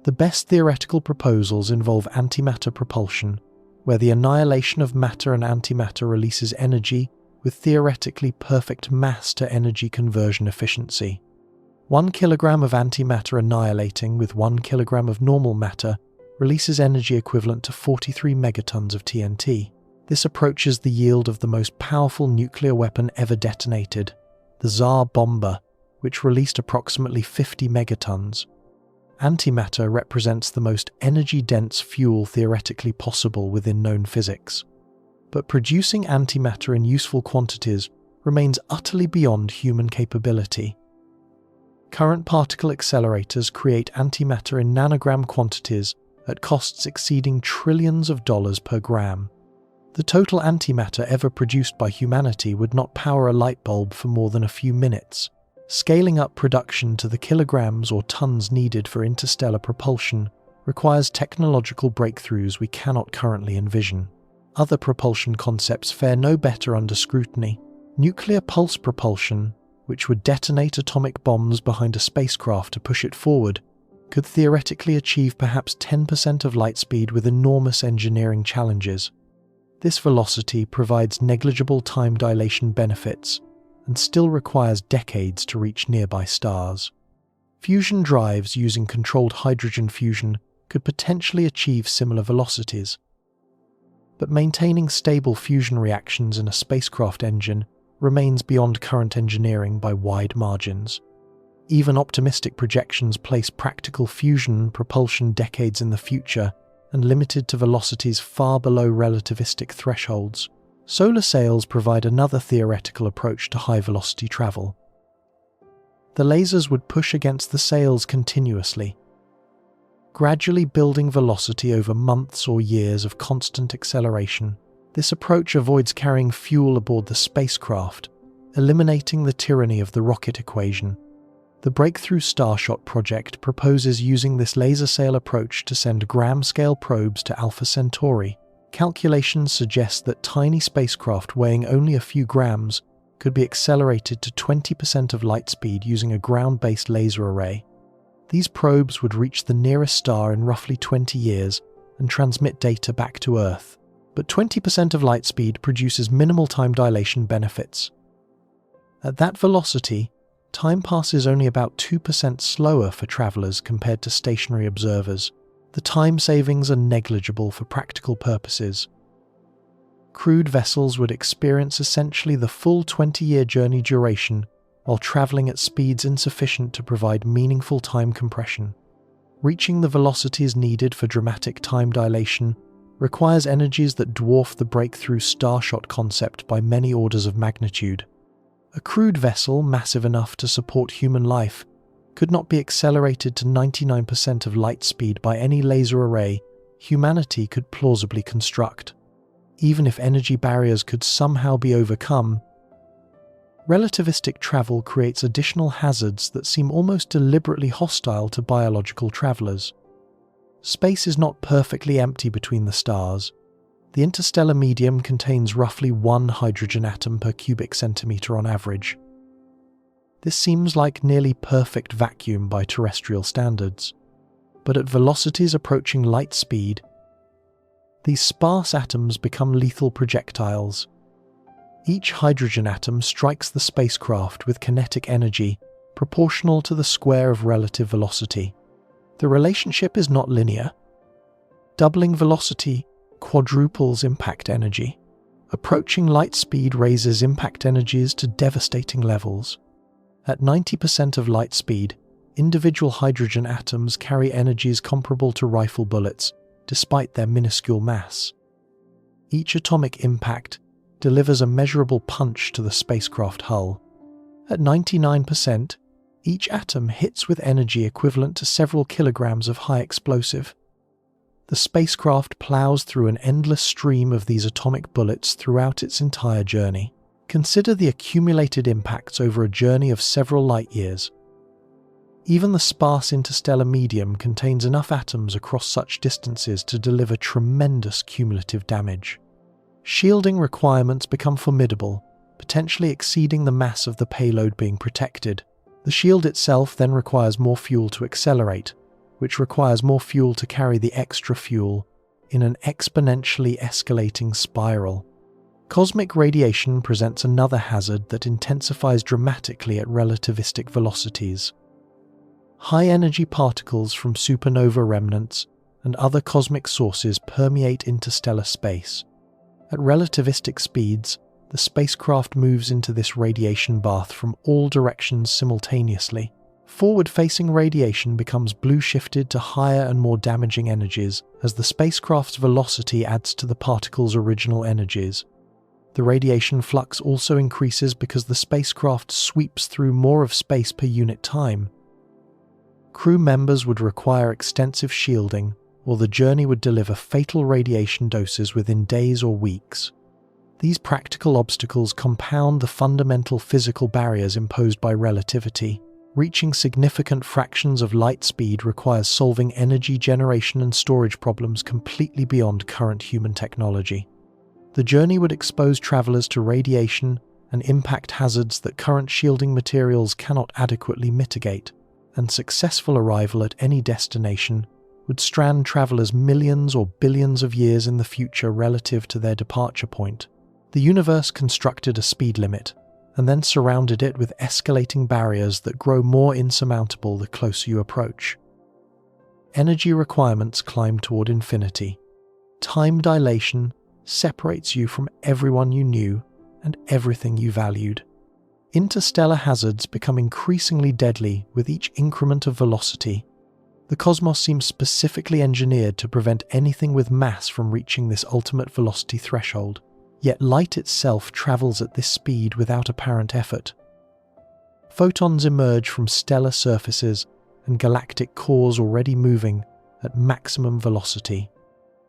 The best theoretical proposals involve antimatter propulsion, where the annihilation of matter and antimatter releases energy with theoretically perfect mass-to-energy conversion efficiency. 1 kilogram of antimatter annihilating with 1 kilogram of normal matter releases energy equivalent to 43 megatons of TNT. This approaches the yield of the most powerful nuclear weapon ever detonated, the Tsar Bomba, which released approximately 50 megatons. Antimatter represents the most energy-dense fuel theoretically possible within known physics. But producing antimatter in useful quantities remains utterly beyond human capability. Current particle accelerators create antimatter in nanogram quantities at costs exceeding trillions of dollars per gram. The total antimatter ever produced by humanity would not power a light bulb for more than a few minutes. Scaling up production to the kilograms or tons needed for interstellar propulsion requires technological breakthroughs we cannot currently envision. Other propulsion concepts fare no better under scrutiny. Nuclear pulse propulsion, which would detonate atomic bombs behind a spacecraft to push it forward, could theoretically achieve perhaps 10% of light speed with enormous engineering challenges. This velocity provides negligible time dilation benefits and still requires decades to reach nearby stars. Fusion drives using controlled hydrogen fusion could potentially achieve similar velocities. But maintaining stable fusion reactions in a spacecraft engine remains beyond current engineering by wide margins. Even optimistic projections place practical fusion propulsion decades in the future and limited to velocities far below relativistic thresholds. Solar sails provide another theoretical approach to high-velocity travel. The lasers would push against the sails continuously, gradually building velocity over months or years of constant acceleration. This approach avoids carrying fuel aboard the spacecraft, eliminating the tyranny of the rocket equation. The Breakthrough Starshot project proposes using this laser sail approach to send gram-scale probes to Alpha Centauri. Calculations suggest that tiny spacecraft weighing only a few grams could be accelerated to 20% of light speed using a ground-based laser array. These probes would reach the nearest star in roughly 20 years and transmit data back to Earth. But 20% of light speed produces minimal time dilation benefits. At that velocity, time passes only about 2% slower for travelers compared to stationary observers. The time savings are negligible for practical purposes. Crewed vessels would experience essentially the full 20-year journey duration while traveling at speeds insufficient to provide meaningful time compression. Reaching the velocities needed for dramatic time dilation requires energies that dwarf the Breakthrough Starshot concept by many orders of magnitude. A crewed vessel massive enough to support human life could not be accelerated to 99% of light speed by any laser array humanity could plausibly construct. Even if energy barriers could somehow be overcome, relativistic travel creates additional hazards that seem almost deliberately hostile to biological travelers. Space is not perfectly empty between the stars. The interstellar medium contains roughly 1 hydrogen atom per cubic centimeter on average. This seems like nearly perfect vacuum by terrestrial standards, but at velocities approaching light speed, these sparse atoms become lethal projectiles. Each hydrogen atom strikes the spacecraft with kinetic energy proportional to the square of relative velocity. The relationship is not linear. Doubling velocity quadruples impact energy. Approaching light speed raises impact energies to devastating levels. At 90% of light speed, individual hydrogen atoms carry energies comparable to rifle bullets, despite their minuscule mass. Each atomic impact delivers a measurable punch to the spacecraft hull. At 99%, each atom hits with energy equivalent to several kilograms of high explosive. The spacecraft plows through an endless stream of these atomic bullets throughout its entire journey. Consider the accumulated impacts over a journey of several light years. Even the sparse interstellar medium contains enough atoms across such distances to deliver tremendous cumulative damage. Shielding requirements become formidable, potentially exceeding the mass of the payload being protected. The shield itself then requires more fuel to accelerate, which requires more fuel to carry the extra fuel in an exponentially escalating spiral. Cosmic radiation presents another hazard that intensifies dramatically at relativistic velocities. High-energy particles from supernova remnants and other cosmic sources permeate interstellar space. At relativistic speeds, the spacecraft moves into this radiation bath from all directions simultaneously. Forward-facing radiation becomes blue-shifted to higher and more damaging energies as the spacecraft's velocity adds to the particle's original energies. The radiation flux also increases because the spacecraft sweeps through more of space per unit time. Crew members would require extensive shielding, or the journey would deliver fatal radiation doses within days or weeks. These practical obstacles compound the fundamental physical barriers imposed by relativity. Reaching significant fractions of light speed requires solving energy generation and storage problems completely beyond current human technology. The journey would expose travelers to radiation and impact hazards that current shielding materials cannot adequately mitigate, and successful arrival at any destination would strand travelers millions or billions of years in the future relative to their departure point. The universe constructed a speed limit, and then surrounded it with escalating barriers that grow more insurmountable the closer you approach. Energy requirements climb toward infinity. Time dilation separates you from everyone you knew and everything you valued. Interstellar hazards become increasingly deadly with each increment of velocity. The cosmos seems specifically engineered to prevent anything with mass from reaching this ultimate velocity threshold. Yet light itself travels at this speed without apparent effort. Photons emerge from stellar surfaces and galactic cores already moving at maximum velocity.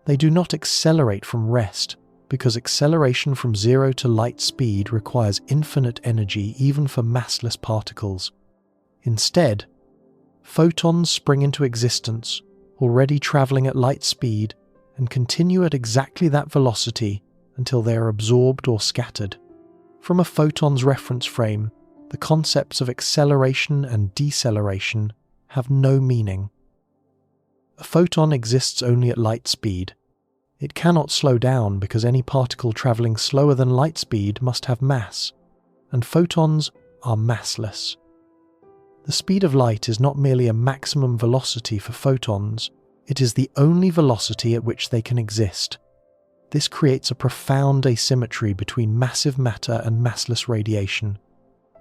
They do not accelerate from rest, because acceleration from zero to light speed requires infinite energy even for massless particles. Instead, photons spring into existence, already traveling at light speed, and continue at exactly that velocity until they are absorbed or scattered. From a photon's reference frame, the concepts of acceleration and deceleration have no meaning. A photon exists only at light speed. It cannot slow down because any particle traveling slower than light speed must have mass, and photons are massless. The speed of light is not merely a maximum velocity for photons, it is the only velocity at which they can exist. This creates a profound asymmetry between massive matter and massless radiation.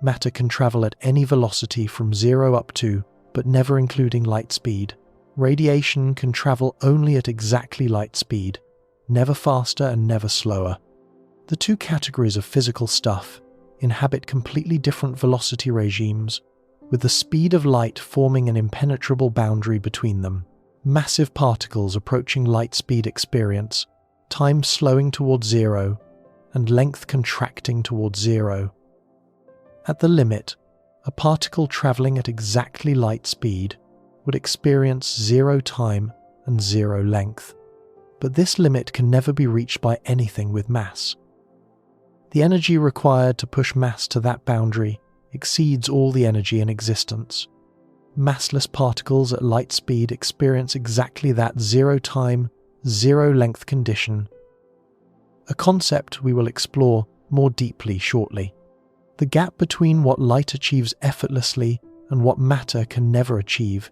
Matter can travel at any velocity from zero up to, but never including light speed. Radiation can travel only at exactly light speed, never faster and never slower. The two categories of physical stuff inhabit completely different velocity regimes, with the speed of light forming an impenetrable boundary between them. Massive particles approaching light speed experience time slowing towards zero, and length contracting towards zero. At the limit, a particle travelling at exactly light speed would experience zero time and zero length. But this limit can never be reached by anything with mass. The energy required to push mass to that boundary exceeds all the energy in existence. Massless particles at light speed experience exactly that zero time, zero length condition, a concept we will explore more deeply shortly. The gap between what light achieves effortlessly and what matter can never achieve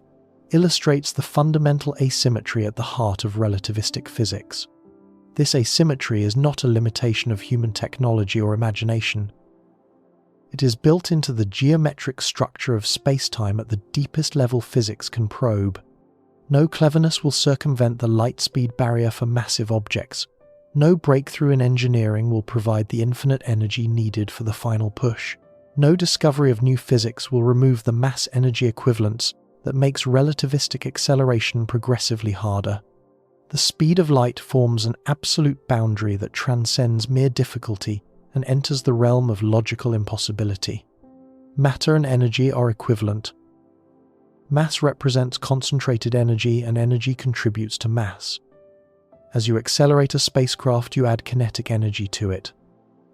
illustrates the fundamental asymmetry at the heart of relativistic physics. This asymmetry is not a limitation of human technology or imagination. It is built into the geometric structure of space-time at the deepest level physics can probe. No cleverness will circumvent the light-speed barrier for massive objects. No breakthrough in engineering will provide the infinite energy needed for the final push. No discovery of new physics will remove the mass-energy equivalence that makes relativistic acceleration progressively harder. The speed of light forms an absolute boundary that transcends mere difficulty and enters the realm of logical impossibility. Matter and energy are equivalent. Mass represents concentrated energy and energy contributes to mass. As you accelerate a spacecraft, you add kinetic energy to it.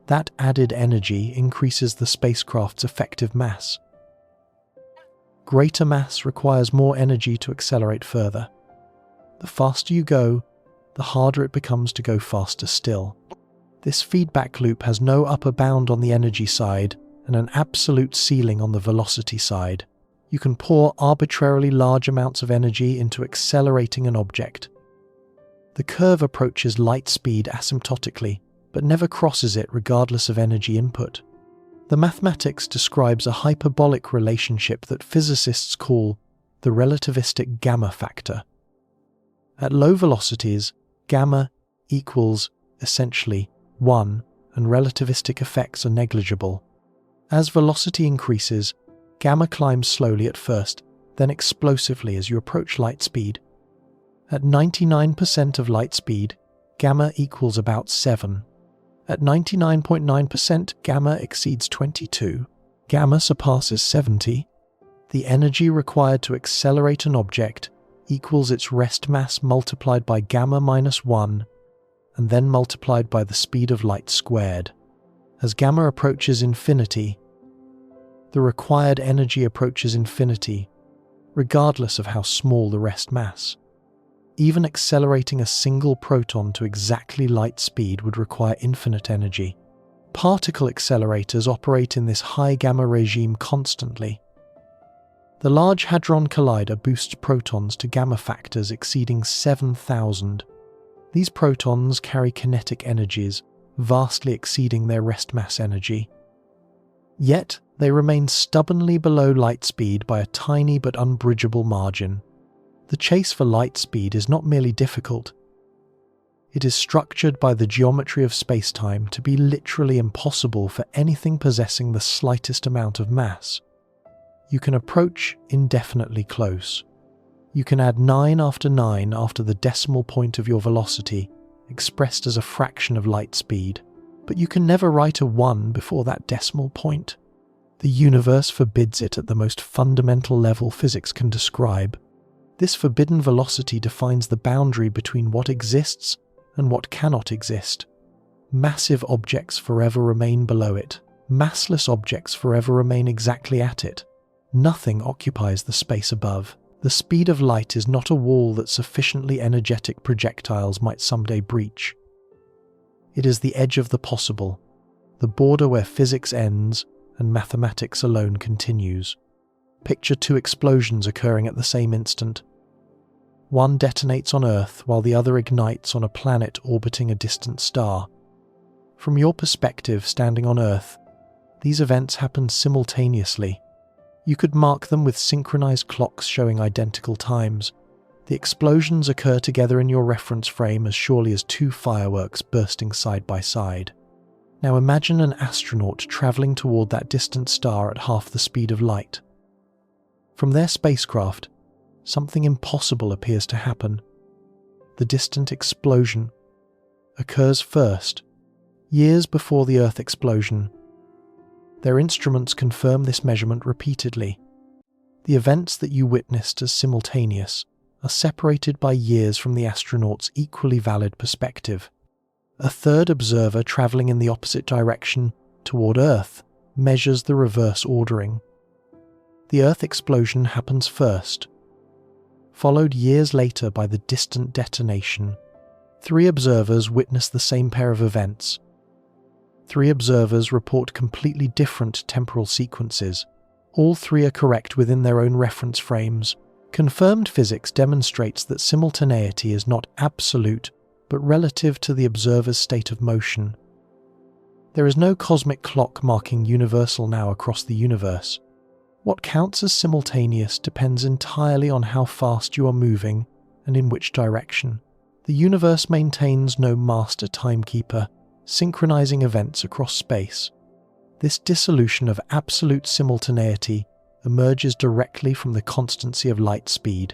That added energy increases the spacecraft's effective mass. Greater mass requires more energy to accelerate further. The faster you go, the harder it becomes to go faster still. This feedback loop has no upper bound on the energy side and an absolute ceiling on the velocity side. You can pour arbitrarily large amounts of energy into accelerating an object. The curve approaches light speed asymptotically, but never crosses it regardless of energy input. The mathematics describes a hyperbolic relationship that physicists call the relativistic gamma factor. At low velocities, gamma equals essentially 1, and relativistic effects are negligible. As velocity increases, gamma climbs slowly at first, then explosively as you approach light speed. At 99% of light speed, gamma equals about 7. At 99.9%, gamma exceeds 22. Gamma surpasses 70. The energy required to accelerate an object equals its rest mass multiplied by gamma minus 1, and then multiplied by the speed of light squared. As gamma approaches infinity, the required energy approaches infinity, regardless of how small the rest mass. Even accelerating a single proton to exactly light speed would require infinite energy. Particle accelerators operate in this high gamma regime constantly. The Large Hadron Collider boosts protons to gamma factors exceeding 7,000. These protons carry kinetic energies, vastly exceeding their rest mass energy. Yet, they remain stubbornly below light speed by a tiny but unbridgeable margin. The chase for light speed is not merely difficult. It is structured by the geometry of spacetime to be literally impossible for anything possessing the slightest amount of mass. You can approach indefinitely close. You can add 9 after 9 after the decimal point of your velocity, expressed as a fraction of light speed, but you can never write a 1 before that decimal point. The universe forbids it at the most fundamental level physics can describe. This forbidden velocity defines the boundary between what exists and what cannot exist. Massive objects forever remain below it. Massless objects forever remain exactly at it. Nothing occupies the space above. The speed of light is not a wall that sufficiently energetic projectiles might someday breach. It is the edge of the possible, the border where physics ends and mathematics alone continues. Picture 2 explosions occurring at the same instant. One detonates on Earth while the other ignites on a planet orbiting a distant star. From your perspective, standing on Earth, these events happen simultaneously. You could mark them with synchronized clocks showing identical times. The explosions occur together in your reference frame as surely as 2 fireworks bursting side by side. Now imagine an astronaut traveling toward that distant star at half the speed of light. From their spacecraft, something impossible appears to happen. The distant explosion occurs first, years before the Earth explosion. Their instruments confirm this measurement repeatedly. The events that you witnessed as simultaneous are separated by years from the astronaut's equally valid perspective. A third observer traveling in the opposite direction toward Earth measures the reverse ordering. The Earth explosion happens first, followed years later by the distant detonation. 3 observers witness the same pair of events. 3 observers report completely different temporal sequences. All 3 are correct within their own reference frames. Confirmed physics demonstrates that simultaneity is not absolute, but relative to the observer's state of motion. There is no cosmic clock marking universal now across the universe. What counts as simultaneous depends entirely on how fast you are moving and in which direction. The universe maintains no master timekeeper, synchronizing events across space. This dissolution of absolute simultaneity emerges directly from the constancy of light speed.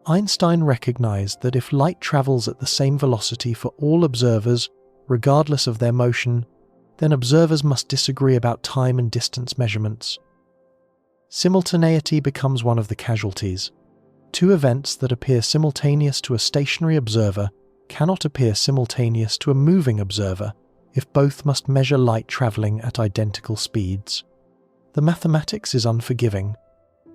Einstein recognized that if light travels at the same velocity for all observers, regardless of their motion, then observers must disagree about time and distance measurements. Simultaneity becomes one of the casualties. 2 events that appear simultaneous to a stationary observer cannot appear simultaneous to a moving observer if both must measure light travelling at identical speeds. The mathematics is unforgiving.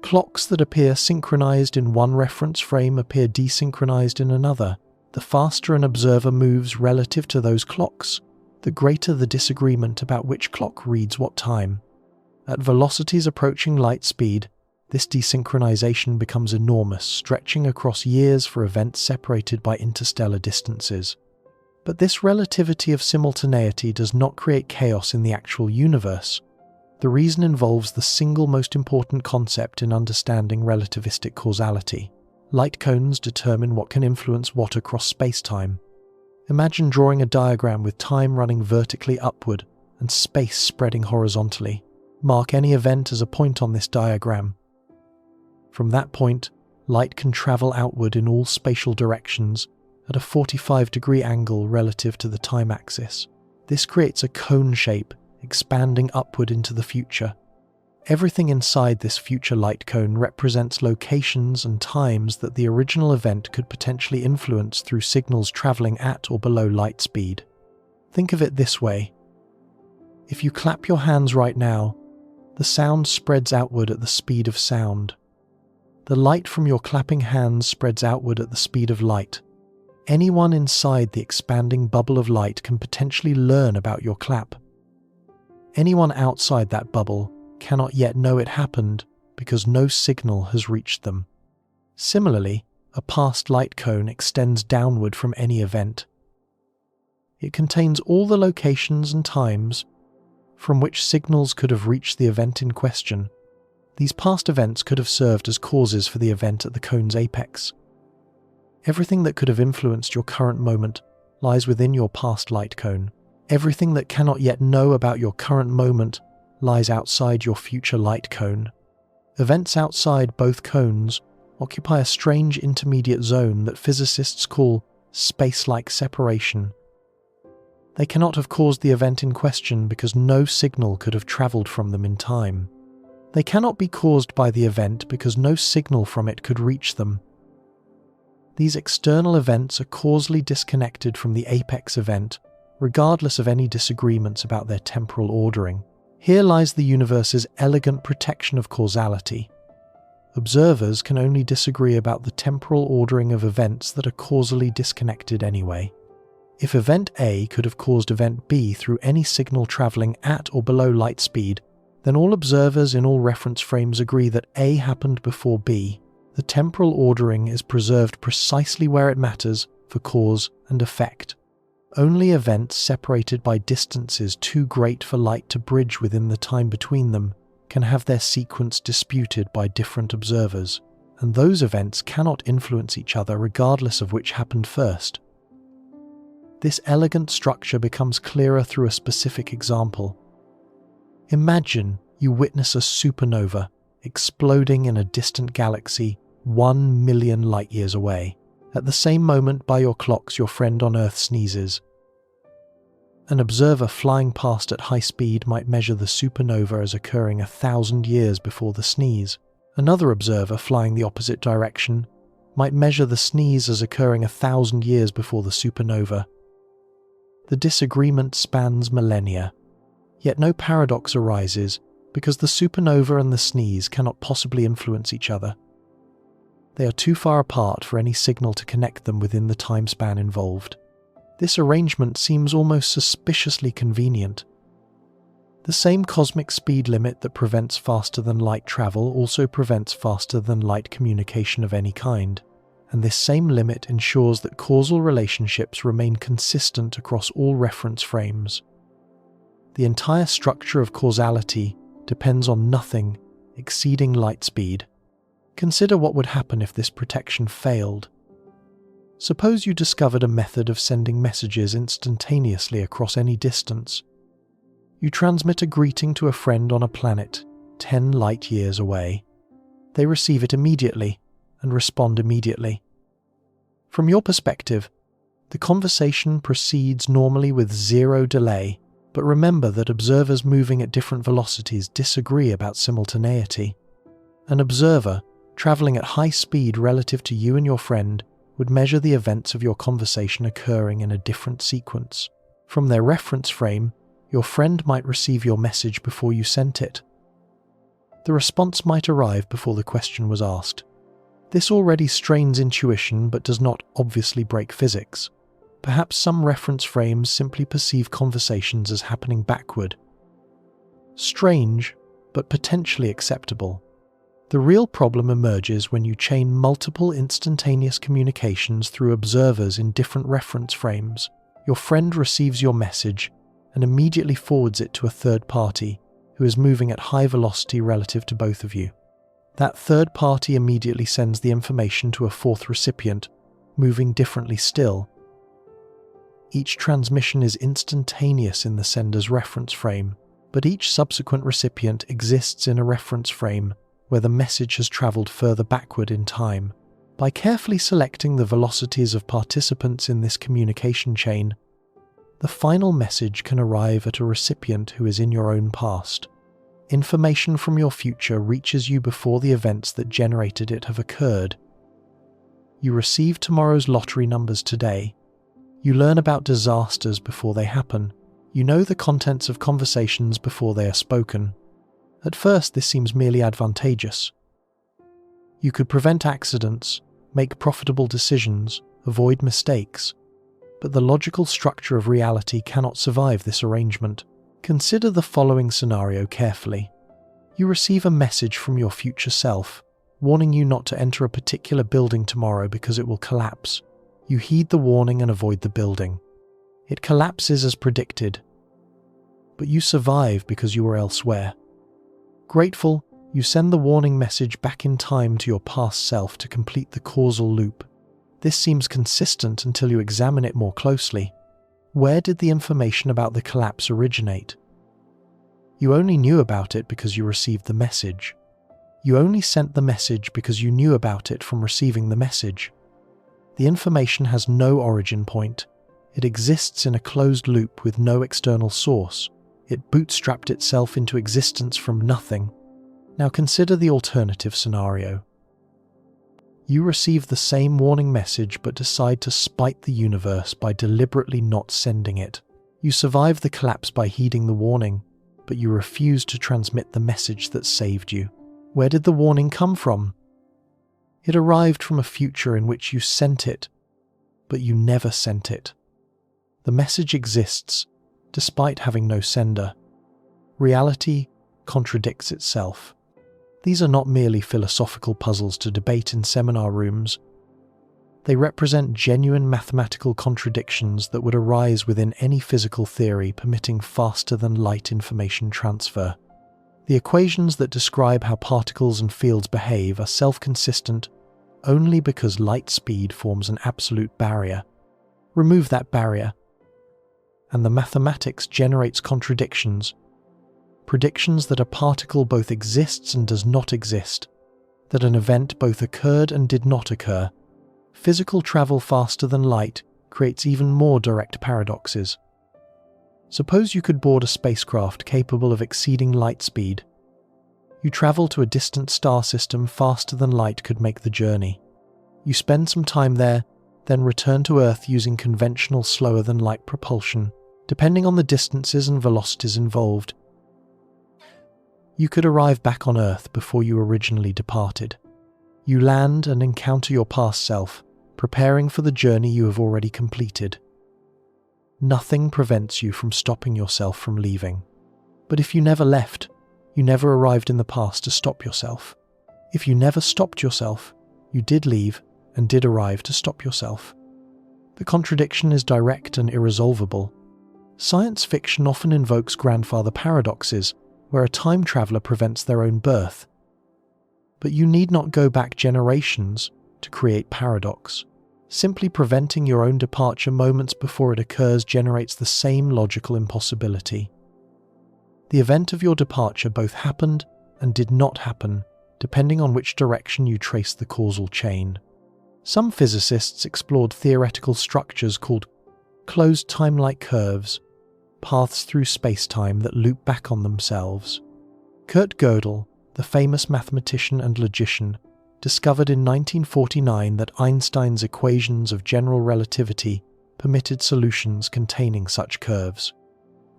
Clocks that appear synchronized in one reference frame appear desynchronized in another. The faster an observer moves relative to those clocks, the greater the disagreement about which clock reads what time. At velocities approaching light speed, this desynchronization becomes enormous, stretching across years for events separated by interstellar distances. But this relativity of simultaneity does not create chaos in the actual universe. The reason involves the single most important concept in understanding relativistic causality. Light cones determine what can influence what across space-time. Imagine drawing a diagram with time running vertically upward and space spreading horizontally. Mark any event as a point on this diagram. From that point, light can travel outward in all spatial directions at a 45-degree angle relative to the time axis. This creates a cone shape, expanding upward into the future. Everything inside this future light cone represents locations and times that the original event could potentially influence through signals traveling at or below light speed. Think of it this way. If you clap your hands right now, the sound spreads outward at the speed of sound. The light from your clapping hands spreads outward at the speed of light. Anyone inside the expanding bubble of light can potentially learn about your clap. Anyone outside that bubble cannot yet know it happened because no signal has reached them. Similarly, a past light cone extends downward from any event. It contains all the locations and times from which signals could have reached the event in question. These past events could have served as causes for the event at the cone's apex. Everything that could have influenced your current moment lies within your past light cone. Everything that cannot yet know about your current moment lies outside your future light cone. Events outside both cones occupy a strange intermediate zone that physicists call space-like separation. They cannot have caused the event in question because no signal could have travelled from them in time. They cannot be caused by the event because no signal from it could reach them. These external events are causally disconnected from the apex event, regardless of any disagreements about their temporal ordering. Here lies the universe's elegant protection of causality. Observers can only disagree about the temporal ordering of events that are causally disconnected anyway. If event A could have caused event B through any signal travelling at or below light speed, then all observers in all reference frames agree that A happened before B. The temporal ordering is preserved precisely where it matters for cause and effect. Only events separated by distances too great for light to bridge within the time between them can have their sequence disputed by different observers, and those events cannot influence each other regardless of which happened first. This elegant structure becomes clearer through a specific example. Imagine you witness a supernova exploding in a distant galaxy 1 million light-years away. At the same moment by your clocks, your friend on Earth sneezes. An observer flying past at high speed might measure the supernova as occurring 1,000 years before the sneeze. Another observer flying the opposite direction might measure the sneeze as occurring 1,000 years before the supernova. The disagreement spans millennia. Yet no paradox arises because the supernova and the sneeze cannot possibly influence each other. They are too far apart for any signal to connect them within the time span involved. This arrangement seems almost suspiciously convenient. The same cosmic speed limit that prevents faster-than-light travel also prevents faster-than-light communication of any kind, and this same limit ensures that causal relationships remain consistent across all reference frames. The entire structure of causality depends on nothing exceeding light speed. Consider what would happen if this protection failed. Suppose you discovered a method of sending messages instantaneously across any distance. You transmit a greeting to a friend on a planet 10 light-years away. They receive it immediately and respond immediately. From your perspective, the conversation proceeds normally with zero delay, but remember that observers moving at different velocities disagree about simultaneity. An observer, travelling at high speed relative to you and your friend, would measure the events of your conversation occurring in a different sequence. From their reference frame, your friend might receive your message before you sent it. The response might arrive before the question was asked. This already strains intuition but does not obviously break physics. Perhaps some reference frames simply perceive conversations as happening backward. Strange, but potentially acceptable. The real problem emerges when you chain multiple instantaneous communications through observers in different reference frames. Your friend receives your message and immediately forwards it to a third party who is moving at high velocity relative to both of you. That third party immediately sends the information to a fourth recipient, moving differently still. Each transmission is instantaneous in the sender's reference frame, but each subsequent recipient exists in a reference frame where the message has traveled further backward in time. By carefully selecting the velocities of participants in this communication chain, the final message can arrive at a recipient who is in your own past. Information from your future reaches you before the events that generated it have occurred. You receive tomorrow's lottery numbers today. You learn about disasters before they happen. You know the contents of conversations before they are spoken. At first, this seems merely advantageous. You could prevent accidents, make profitable decisions, avoid mistakes. But the logical structure of reality cannot survive this arrangement. Consider the following scenario carefully. You receive a message from your future self, warning you not to enter a particular building tomorrow because it will collapse. You heed the warning and avoid the building. It collapses as predicted, but you survive because you were elsewhere. Grateful, you send the warning message back in time to your past self to complete the causal loop. This seems consistent until you examine it more closely. Where did the information about the collapse originate? You only knew about it because you received the message. You only sent the message because you knew about it from receiving the message. The information has no origin point. It exists in a closed loop with no external source. It bootstrapped itself into existence from nothing. Now consider the alternative scenario. You receive the same warning message but decide to spite the universe by deliberately not sending it. You survive the collapse by heeding the warning, but you refuse to transmit the message that saved you. Where did the warning come from? It arrived from a future in which you sent it, but you never sent it. The message exists, despite having no sender. Reality contradicts itself. These are not merely philosophical puzzles to debate in seminar rooms. They represent genuine mathematical contradictions that would arise within any physical theory permitting faster-than-light information transfer. The equations that describe how particles and fields behave are self-consistent only because light speed forms an absolute barrier. Remove that barrier, and the mathematics generates contradictions. Predictions that a particle both exists and does not exist, that an event both occurred and did not occur. Physical travel faster than light creates even more direct paradoxes. Suppose you could board a spacecraft capable of exceeding light speed. You travel to a distant star system faster than light could make the journey. You spend some time there, then return to Earth using conventional slower-than-light propulsion, depending on the distances and velocities involved. You could arrive back on Earth before you originally departed. You land and encounter your past self, preparing for the journey you have already completed. Nothing prevents you from stopping yourself from leaving. But if you never left, you never arrived in the past to stop yourself. If you never stopped yourself, you did leave and did arrive to stop yourself. The contradiction is direct and irresolvable. Science fiction often invokes grandfather paradoxes, where a time traveler prevents their own birth. But you need not go back generations to create paradox. Simply preventing your own departure moments before it occurs generates the same logical impossibility. The event of your departure both happened and did not happen, depending on which direction you trace the causal chain. Some physicists explored theoretical structures called closed time-like curves, paths through space-time that loop back on themselves. Kurt Gödel, the famous mathematician and logician, discovered in 1949 that Einstein's equations of general relativity permitted solutions containing such curves.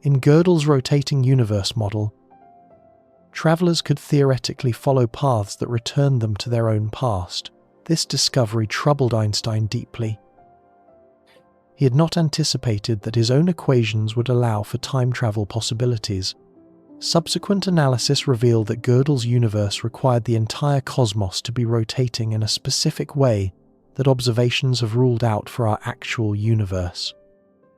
In Gödel's rotating universe model, travelers could theoretically follow paths that returned them to their own past. This discovery troubled Einstein deeply. He had not anticipated that his own equations would allow for time travel possibilities. Subsequent analysis revealed that Gödel's universe required the entire cosmos to be rotating in a specific way that observations have ruled out for our actual universe.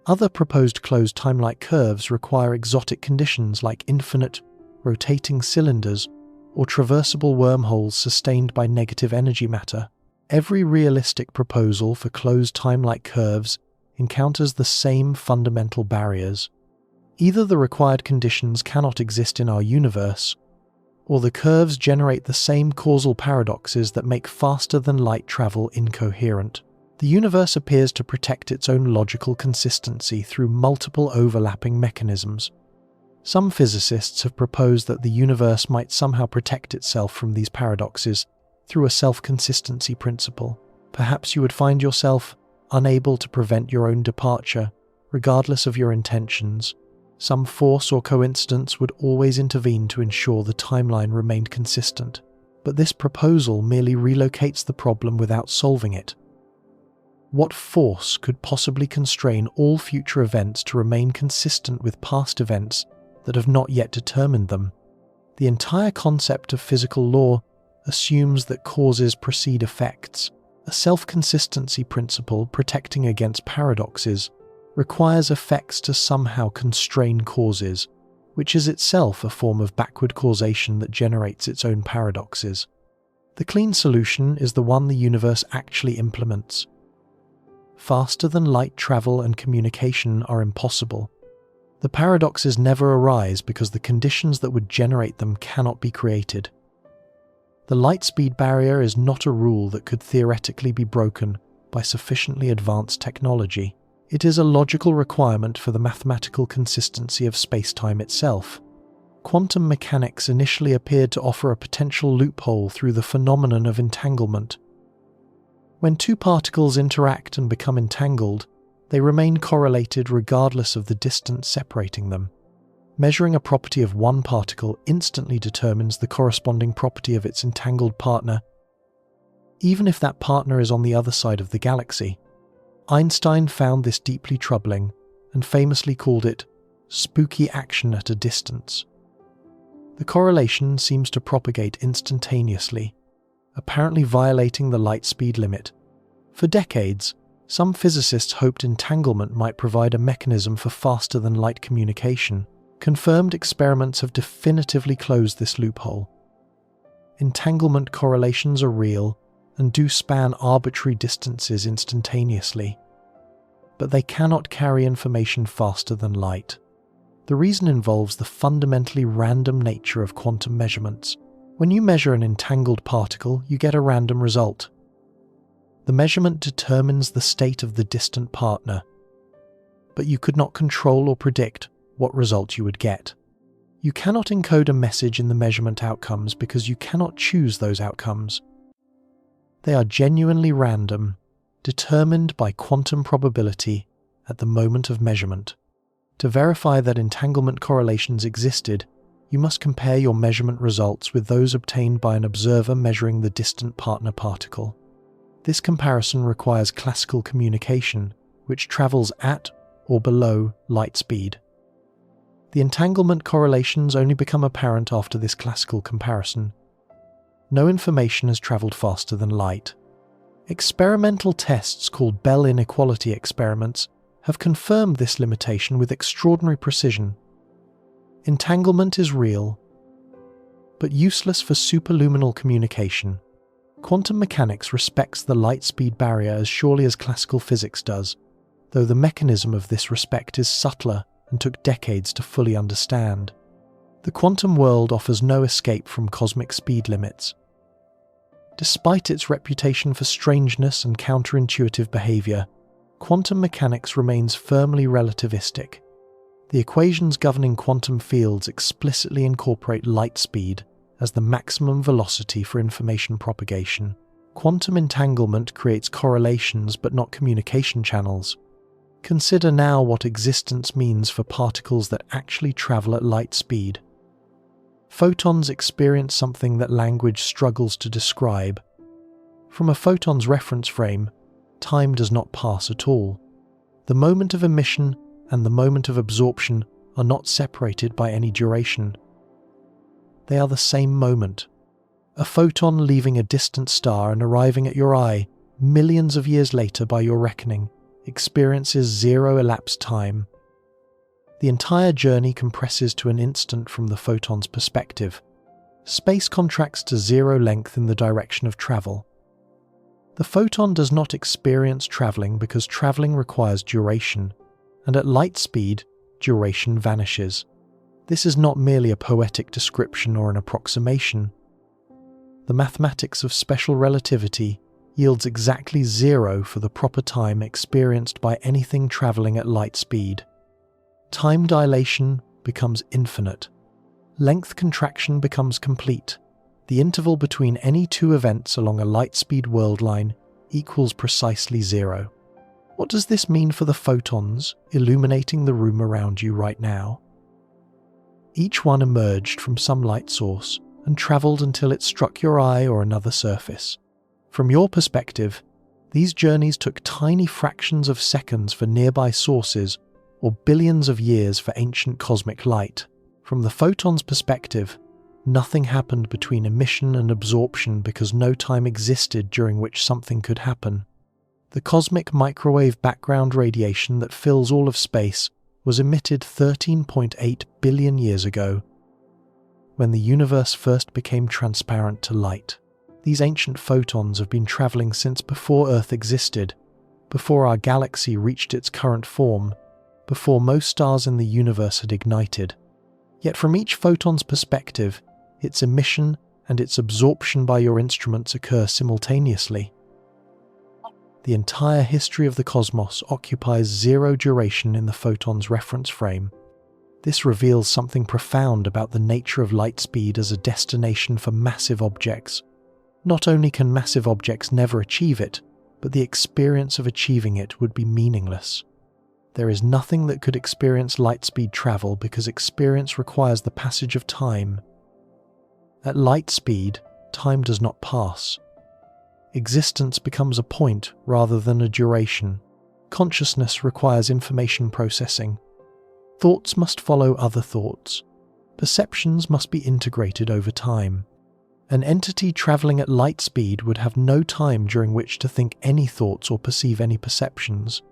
Other proposed closed time-like curves require exotic conditions like infinite rotating cylinders or traversable wormholes sustained by negative energy matter. Every realistic proposal for closed time-like curves encounters the same fundamental barriers. Either the required conditions cannot exist in our universe, or the curves generate the same causal paradoxes that make faster-than-light travel incoherent. The universe appears to protect its own logical consistency through multiple overlapping mechanisms. Some physicists have proposed that the universe might somehow protect itself from these paradoxes through a self-consistency principle. Perhaps you would find yourself unable to prevent your own departure, regardless of your intentions. Some force or coincidence would always intervene to ensure the timeline remained consistent. But this proposal merely relocates the problem without solving it. What force could possibly constrain all future events to remain consistent with past events that have not yet determined them? The entire concept of physical law assumes that causes precede effects. A self-consistency principle protecting against paradoxes requires effects to somehow constrain causes, which is itself a form of backward causation that generates its own paradoxes. The clean solution is the one the universe actually implements. Faster-than-light travel and communication are impossible. The paradoxes never arise because the conditions that would generate them cannot be created. The light speed barrier is not a rule that could theoretically be broken by sufficiently advanced technology. It is a logical requirement for the mathematical consistency of space-time itself. Quantum mechanics initially appeared to offer a potential loophole through the phenomenon of entanglement. When two particles interact and become entangled, they remain correlated regardless of the distance separating them. Measuring a property of one particle instantly determines the corresponding property of its entangled partner, even if that partner is on the other side of the galaxy. Einstein found this deeply troubling and famously called it spooky action at a distance. The correlation seems to propagate instantaneously, apparently violating the light speed limit. For decades, some physicists hoped entanglement might provide a mechanism for faster-than-light communication. Confirmed experiments have definitively closed this loophole. Entanglement correlations are real and do span arbitrary distances instantaneously, but they cannot carry information faster than light. The reason involves the fundamentally random nature of quantum measurements. When you measure an entangled particle, you get a random result. The measurement determines the state of the distant partner, but you could not control or predict what result you would get. You cannot encode a message in the measurement outcomes because you cannot choose those outcomes. They are genuinely random, determined by quantum probability at the moment of measurement. To verify that entanglement correlations existed, you must compare your measurement results with those obtained by an observer measuring the distant partner particle. This comparison requires classical communication, which travels at or below light speed. The entanglement correlations only become apparent after this classical comparison. No information has traveled faster than light. Experimental tests called Bell inequality experiments have confirmed this limitation with extraordinary precision. Entanglement is real, but useless for superluminal communication. Quantum mechanics respects the light speed barrier as surely as classical physics does, though the mechanism of this respect is subtler and took decades to fully understand. The quantum world offers no escape from cosmic speed limits. Despite its reputation for strangeness and counterintuitive behavior, quantum mechanics remains firmly relativistic. The equations governing quantum fields explicitly incorporate light speed as the maximum velocity for information propagation. Quantum entanglement creates correlations but not communication channels. Consider now what existence means for particles that actually travel at light speed. Photons experience something that language struggles to describe. From a photon's reference frame, time does not pass at all. The moment of emission and the moment of absorption are not separated by any duration. They are the same moment. A photon leaving a distant star and arriving at your eye millions of years later by your reckoning experiences zero elapsed time. The entire journey compresses to an instant from the photon's perspective. Space contracts to zero length in the direction of travel. The photon does not experience traveling because traveling requires duration, and at light speed, duration vanishes. This is not merely a poetic description or an approximation. The mathematics of special relativity yields exactly zero for the proper time experienced by anything traveling at light speed. Time dilation becomes infinite. Length contraction becomes complete. The interval between any two events along a light-speed world line equals precisely zero. What does this mean for the photons illuminating the room around you right now? Each one emerged from some light source and travelled until it struck your eye or another surface. From your perspective, these journeys took tiny fractions of seconds for nearby sources or billions of years for ancient cosmic light. From the photon's perspective, nothing happened between emission and absorption because no time existed during which something could happen. The cosmic microwave background radiation that fills all of space was emitted 13.8 billion years ago, when the universe first became transparent to light. These ancient photons have been travelling since before Earth existed, before our galaxy reached its current form, before most stars in the universe had ignited. Yet from each photon's perspective, its emission and its absorption by your instruments occur simultaneously. The entire history of the cosmos occupies zero duration in the photon's reference frame. This reveals something profound about the nature of light speed as a destination for massive objects. Not only can massive objects never achieve it, but the experience of achieving it would be meaningless. There is nothing that could experience light speed travel because experience requires the passage of time. At light speed, time does not pass. Existence becomes a point rather than a duration. Consciousness requires information processing. Thoughts must follow other thoughts. Perceptions must be integrated over time. An entity travelling at light speed would have no time during which to think any thoughts or perceive any perceptions.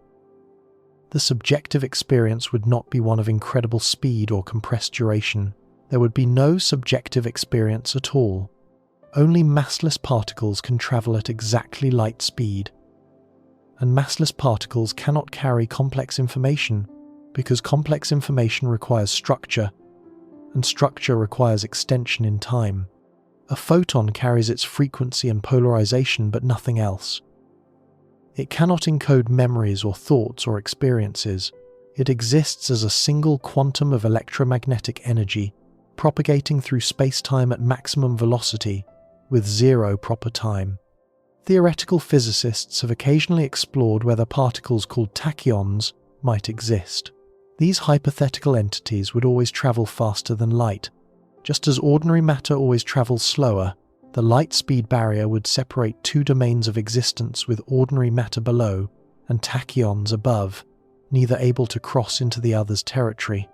The subjective experience would not be one of incredible speed or compressed duration. There would be no subjective experience at all. Only massless particles can travel at exactly light speed. And massless particles cannot carry complex information because complex information requires structure, and structure requires extension in time. A photon carries its frequency and polarization but nothing else. It cannot encode memories or thoughts or experiences. It exists as a single quantum of electromagnetic energy, propagating through space-time at maximum velocity, with zero proper time. Theoretical physicists have occasionally explored whether particles called tachyons might exist. These hypothetical entities would always travel faster than light. Just as ordinary matter always travels slower, the light speed barrier would separate two domains of existence with ordinary matter below and tachyons above, neither able to cross into the other's territory.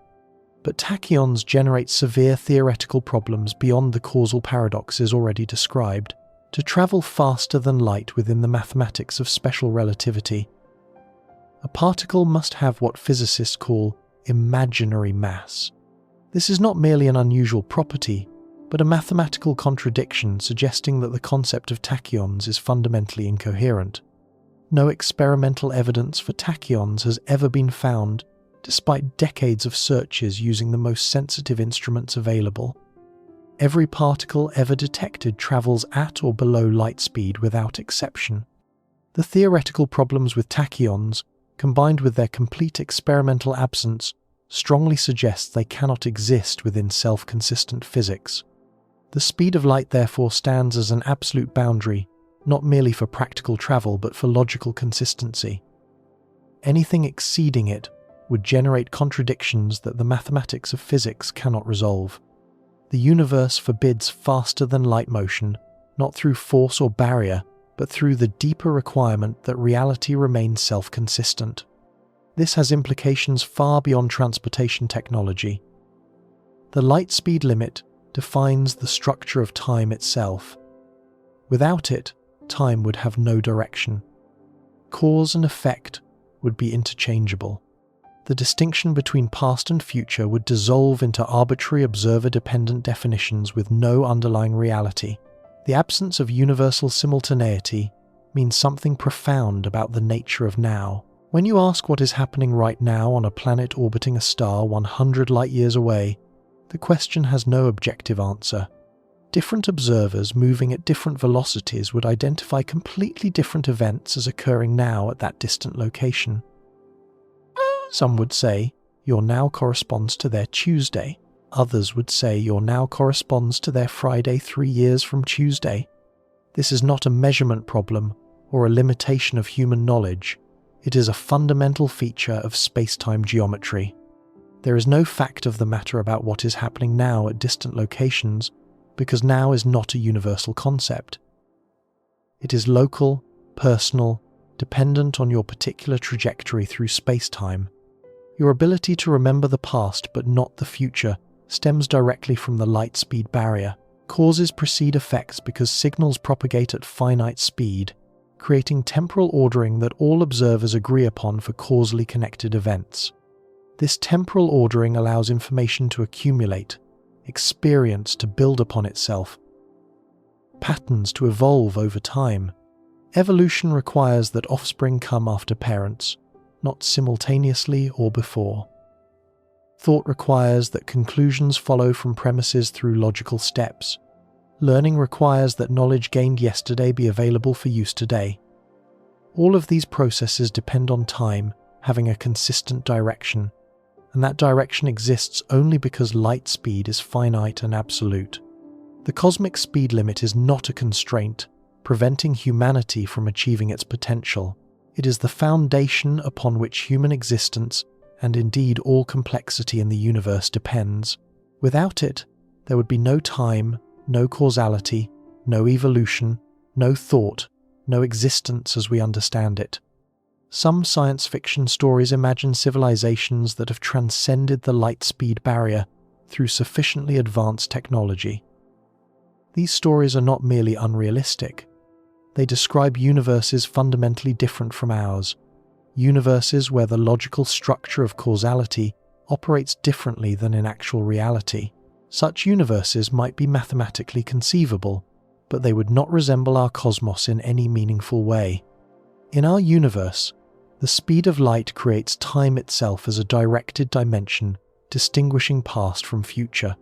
But tachyons generate severe theoretical problems beyond the causal paradoxes already described. To travel faster than light within the mathematics of special relativity, a particle must have what physicists call imaginary mass. This is not merely an unusual property, but a mathematical contradiction suggesting that the concept of tachyons is fundamentally incoherent. No experimental evidence for tachyons has ever been found, despite decades of searches using the most sensitive instruments available. Every particle ever detected travels at or below light speed without exception. The theoretical problems with tachyons, combined with their complete experimental absence, strongly suggests they cannot exist within self-consistent physics. The speed of light therefore stands as an absolute boundary, not merely for practical travel but for logical consistency. Anything exceeding it would generate contradictions that the mathematics of physics cannot resolve. The universe forbids faster than light motion, not through force or barrier, but through the deeper requirement that reality remains self-consistent. This has implications far beyond transportation technology. The light speed limit defines the structure of time itself. Without it, time would have no direction. Cause and effect would be interchangeable. The distinction between past and future would dissolve into arbitrary observer-dependent definitions with no underlying reality. The absence of universal simultaneity means something profound about the nature of now. When you ask what is happening right now on a planet orbiting a star 100 light-years away, the question has no objective answer. Different observers moving at different velocities would identify completely different events as occurring now at that distant location. Some would say, your now corresponds to their Tuesday. Others would say your now corresponds to their Friday 3 years from Tuesday. This is not a measurement problem or a limitation of human knowledge. It is a fundamental feature of space-time geometry. There is no fact of the matter about what is happening now at distant locations, because now is not a universal concept. It is local, personal, dependent on your particular trajectory through space-time. Your ability to remember the past but not the future stems directly from the light speed barrier. Causes precede effects because signals propagate at finite speed, creating temporal ordering that all observers agree upon for causally connected events. This temporal ordering allows information to accumulate, experience to build upon itself, patterns to evolve over time. Evolution requires that offspring come after parents, not simultaneously or before. Thought requires that conclusions follow from premises through logical steps. Learning requires that knowledge gained yesterday be available for use today. All of these processes depend on time having a consistent direction, and that direction exists only because light speed is finite and absolute. The cosmic speed limit is not a constraint, preventing humanity from achieving its potential. It is the foundation upon which human existence, and indeed all complexity in the universe, depends. Without it, there would be no time, no causality, no evolution, no thought, no existence as we understand it. Some science fiction stories imagine civilizations that have transcended the light speed barrier through sufficiently advanced technology. These stories are not merely unrealistic. They describe universes fundamentally different from ours, universes where the logical structure of causality operates differently than in actual reality. Such universes might be mathematically conceivable, but they would not resemble our cosmos in any meaningful way. In our universe, the speed of light creates time itself as a directed dimension, distinguishing past from future.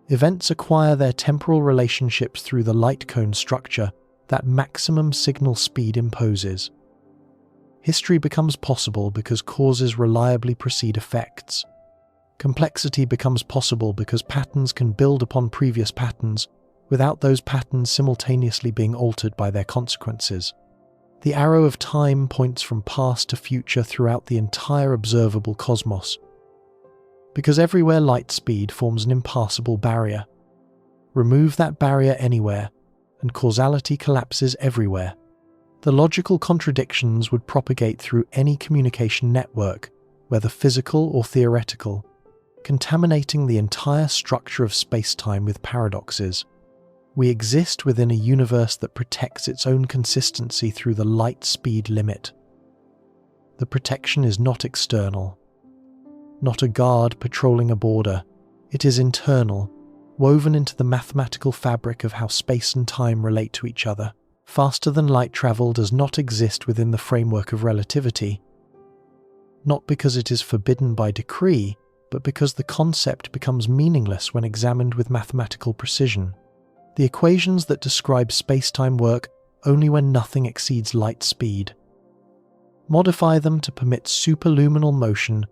Events acquire their temporal relationships through the light cone structure that maximum signal speed imposes. History becomes possible because causes reliably precede effects. Complexity becomes possible because patterns can build upon previous patterns without those patterns simultaneously being altered by their consequences. The arrow of time points from past to future throughout the entire observable cosmos, because everywhere light speed forms an impassable barrier. Remove that barrier anywhere, and causality collapses everywhere. The logical contradictions would propagate through any communication network, whether physical or theoretical, contaminating the entire structure of space-time with paradoxes. We exist within a universe that protects its own consistency through the light speed limit. The protection is not external, not a guard patrolling a border. It is internal, woven into the mathematical fabric of how space and time relate to each other. Faster than light travel does not exist within the framework of relativity, not because it is forbidden by decree, but because the concept becomes meaningless when examined with mathematical precision. The equations that describe space-time work only when nothing exceeds light speed. Modify them to permit superluminal motion,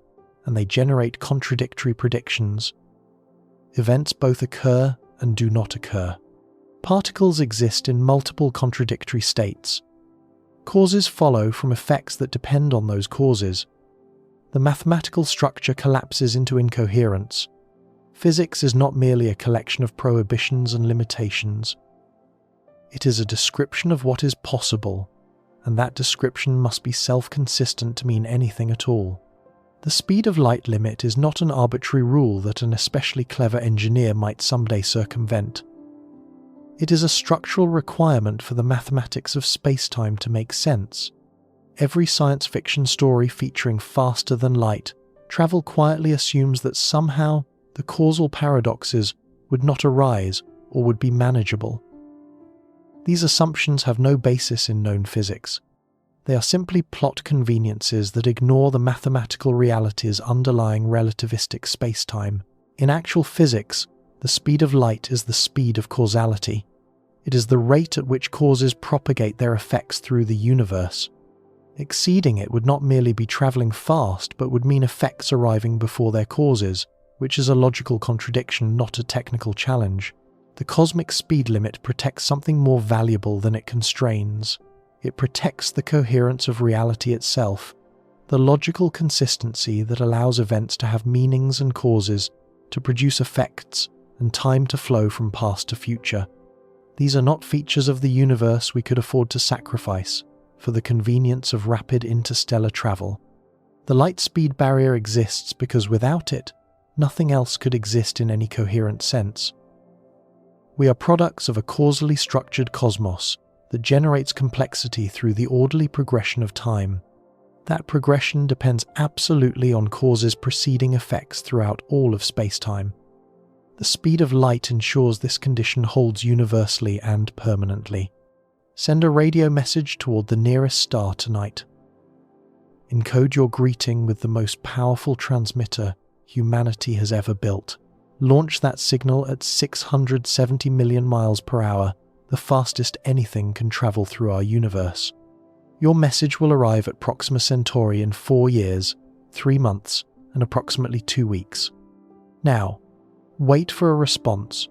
and they generate contradictory predictions. Events both occur and do not occur. Particles exist in multiple contradictory states. Causes follow from effects that depend on those causes. The mathematical structure collapses into incoherence. Physics is not merely a collection of prohibitions and limitations. It is a description of what is possible, and that description must be self-consistent to mean anything at all. The speed of light limit is not an arbitrary rule that an especially clever engineer might someday circumvent. It is a structural requirement for the mathematics of space-time to make sense. Every science fiction story featuring faster than light travel quietly assumes that somehow the causal paradoxes would not arise or would be manageable. These assumptions have no basis in known physics. They are simply plot conveniences that ignore the mathematical realities underlying relativistic space-time. In actual physics, the speed of light is the speed of causality. It is the rate at which causes propagate their effects through the universe. Exceeding it would not merely be travelling fast, but would mean effects arriving before their causes, which is a logical contradiction, not a technical challenge. The cosmic speed limit protects something more valuable than it constrains. It protects the coherence of reality itself, the logical consistency that allows events to have meanings and causes, to produce effects, and time to flow from past to future. These are not features of the universe we could afford to sacrifice for the convenience of rapid interstellar travel. The light speed barrier exists because without it, nothing else could exist in any coherent sense. We are products of a causally structured cosmos that generates complexity through the orderly progression of time. That progression depends absolutely on causes preceding effects throughout all of space-time. The speed of light ensures this condition holds universally and permanently. Send a radio message toward the nearest star tonight. Encode your greeting with the most powerful transmitter humanity has ever built. Launch that signal at 670 million miles per hour, the fastest anything can travel through our universe. Your message will arrive at Proxima Centauri in 4 years, 3 months, and approximately 2 weeks. Now, wait for a response.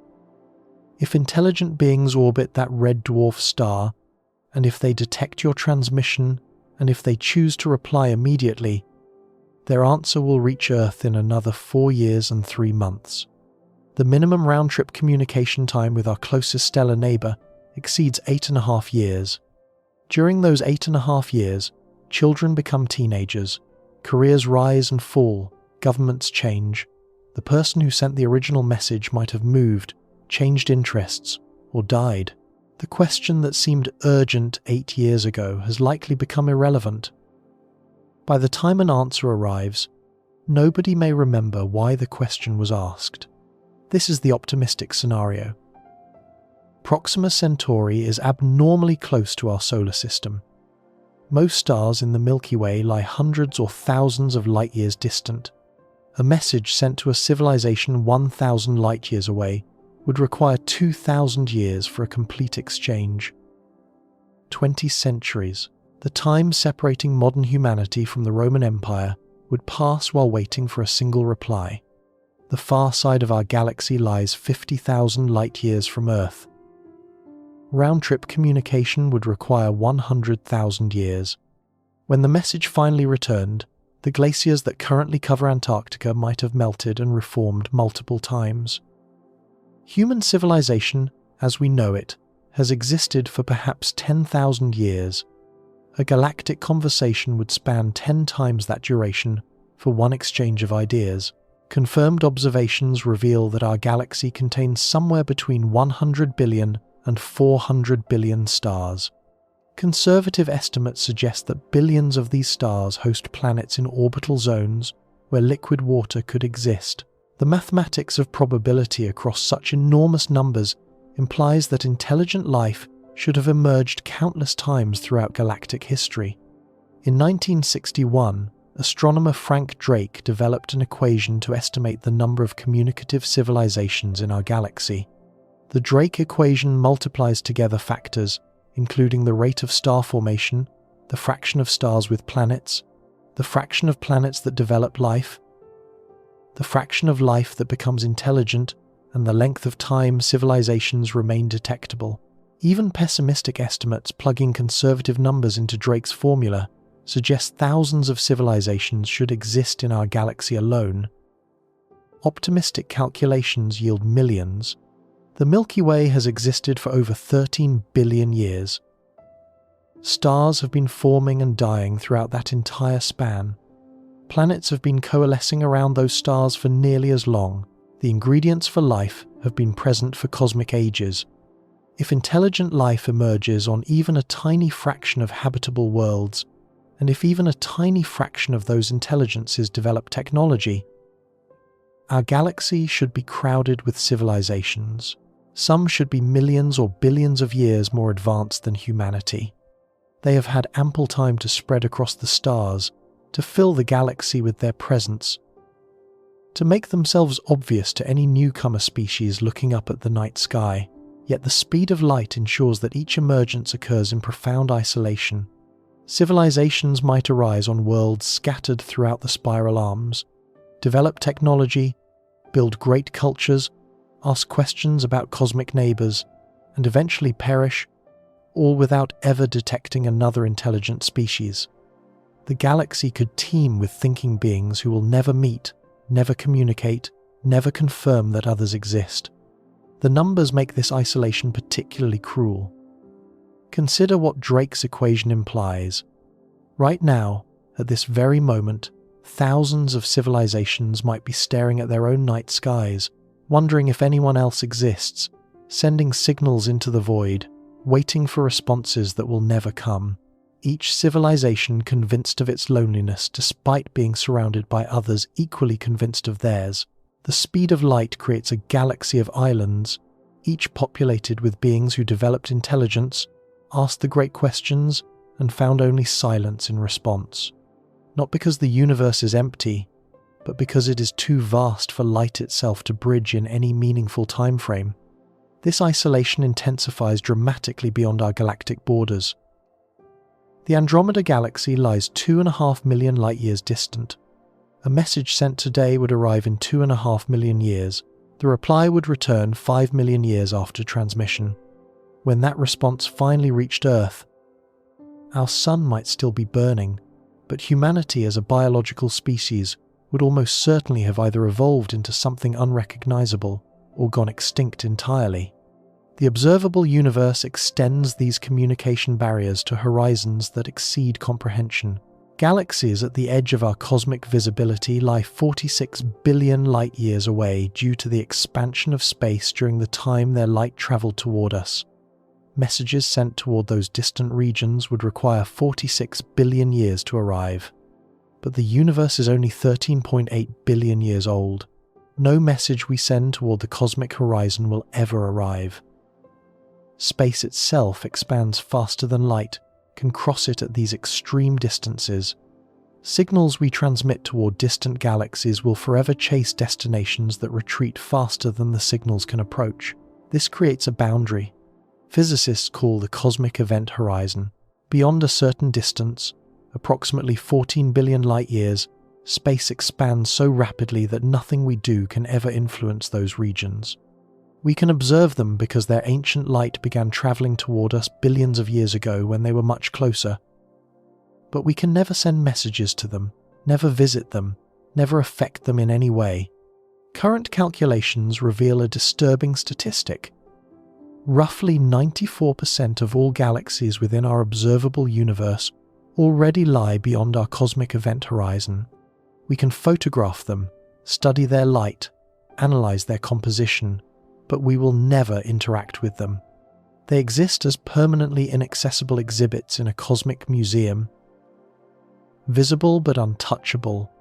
If intelligent beings orbit that red dwarf star, and if they detect your transmission, and if they choose to reply immediately, their answer will reach Earth in another 4 years and 3 months. The minimum round-trip communication time with our closest stellar neighbour exceeds 8.5 years. During those 8.5 years, children become teenagers, careers rise and fall, governments change. The person who sent the original message might have moved, changed interests, or died. The question that seemed urgent 8 years ago has likely become irrelevant. By the time an answer arrives, nobody may remember why the question was asked. This is the optimistic scenario. Proxima Centauri is abnormally close to our solar system. Most stars in the Milky Way lie hundreds or thousands of light-years distant. A message sent to a civilization 1,000 light-years away would require 2,000 years for a complete exchange. 20 centuries, the time separating modern humanity from the Roman Empire, would pass while waiting for a single reply. The far side of our galaxy lies 50,000 light-years from Earth. Round-trip communication would require 100,000 years. When the message finally returned, the glaciers that currently cover Antarctica might have melted and reformed multiple times. Human civilization, as we know it, has existed for perhaps 10,000 years. A galactic conversation would span 10 times that duration for one exchange of ideas. Confirmed observations reveal that our galaxy contains somewhere between 100 billion and 400 billion stars. Conservative estimates suggest that billions of these stars host planets in orbital zones where liquid water could exist. The mathematics of probability across such enormous numbers implies that intelligent life should have emerged countless times throughout galactic history. In 1961, astronomer Frank Drake developed an equation to estimate the number of communicative civilizations in our galaxy. The Drake equation multiplies together factors, including the rate of star formation, the fraction of stars with planets, the fraction of planets that develop life, the fraction of life that becomes intelligent, and the length of time civilizations remain detectable. Even pessimistic estimates plugging conservative numbers into Drake's formula suggest thousands of civilizations should exist in our galaxy alone. Optimistic calculations yield millions. The Milky Way has existed for over 13 billion years. Stars have been forming and dying throughout that entire span. Planets have been coalescing around those stars for nearly as long. The ingredients for life have been present for cosmic ages. If intelligent life emerges on even a tiny fraction of habitable worlds, and if even a tiny fraction of those intelligences develop technology, our galaxy should be crowded with civilizations. Some should be millions or billions of years more advanced than humanity. They have had ample time to spread across the stars, to fill the galaxy with their presence, to make themselves obvious to any newcomer species looking up at the night sky. Yet the speed of light ensures that each emergence occurs in profound isolation. Civilizations might arise on worlds scattered throughout the spiral arms, develop technology, build great cultures, ask questions about cosmic neighbors, and eventually perish, all without ever detecting another intelligent species. The galaxy could teem with thinking beings who will never meet, never communicate, never confirm that others exist. The numbers make this isolation particularly cruel. Consider what Drake's equation implies. Right now, at this very moment, thousands of civilizations might be staring at their own night skies, wondering if anyone else exists, sending signals into the void, waiting for responses that will never come. Each civilization convinced of its loneliness despite being surrounded by others equally convinced of theirs. The speed of light creates a galaxy of islands, each populated with beings who developed intelligence, asked the great questions, and found only silence in response. Not because the universe is empty, but because it is too vast for light itself to bridge in any meaningful time frame. This isolation intensifies dramatically beyond our galactic borders. The Andromeda Galaxy lies 2.5 million light-years distant. A message sent today would arrive in 2.5 million years. The reply would return 5 million years after transmission. When that response finally reached Earth, our sun might still be burning, but humanity as a biological species would almost certainly have either evolved into something unrecognizable or gone extinct entirely. The observable universe extends these communication barriers to horizons that exceed comprehension. Galaxies at the edge of our cosmic visibility lie 46 billion light-years away due to the expansion of space during the time their light traveled toward us. Messages sent toward those distant regions would require 46 billion years to arrive. But the universe is only 13.8 billion years old. No message we send toward the cosmic horizon will ever arrive. Space itself expands faster than light, can cross it at these extreme distances. Signals we transmit toward distant galaxies will forever chase destinations that retreat faster than the signals can approach. This creates a boundary. Physicists call the cosmic event horizon. Beyond a certain distance, approximately 14 billion light-years, space expands so rapidly that nothing we do can ever influence those regions. We can observe them because their ancient light began traveling toward us billions of years ago when they were much closer. But we can never send messages to them, never visit them, never affect them in any way. Current calculations reveal a disturbing statistic. Roughly 94% of all galaxies within our observable universe already lie beyond our cosmic event horizon. We can photograph them, study their light, analyze their composition, but we will never interact with them. They exist as permanently inaccessible exhibits in a cosmic museum, visible but untouchable,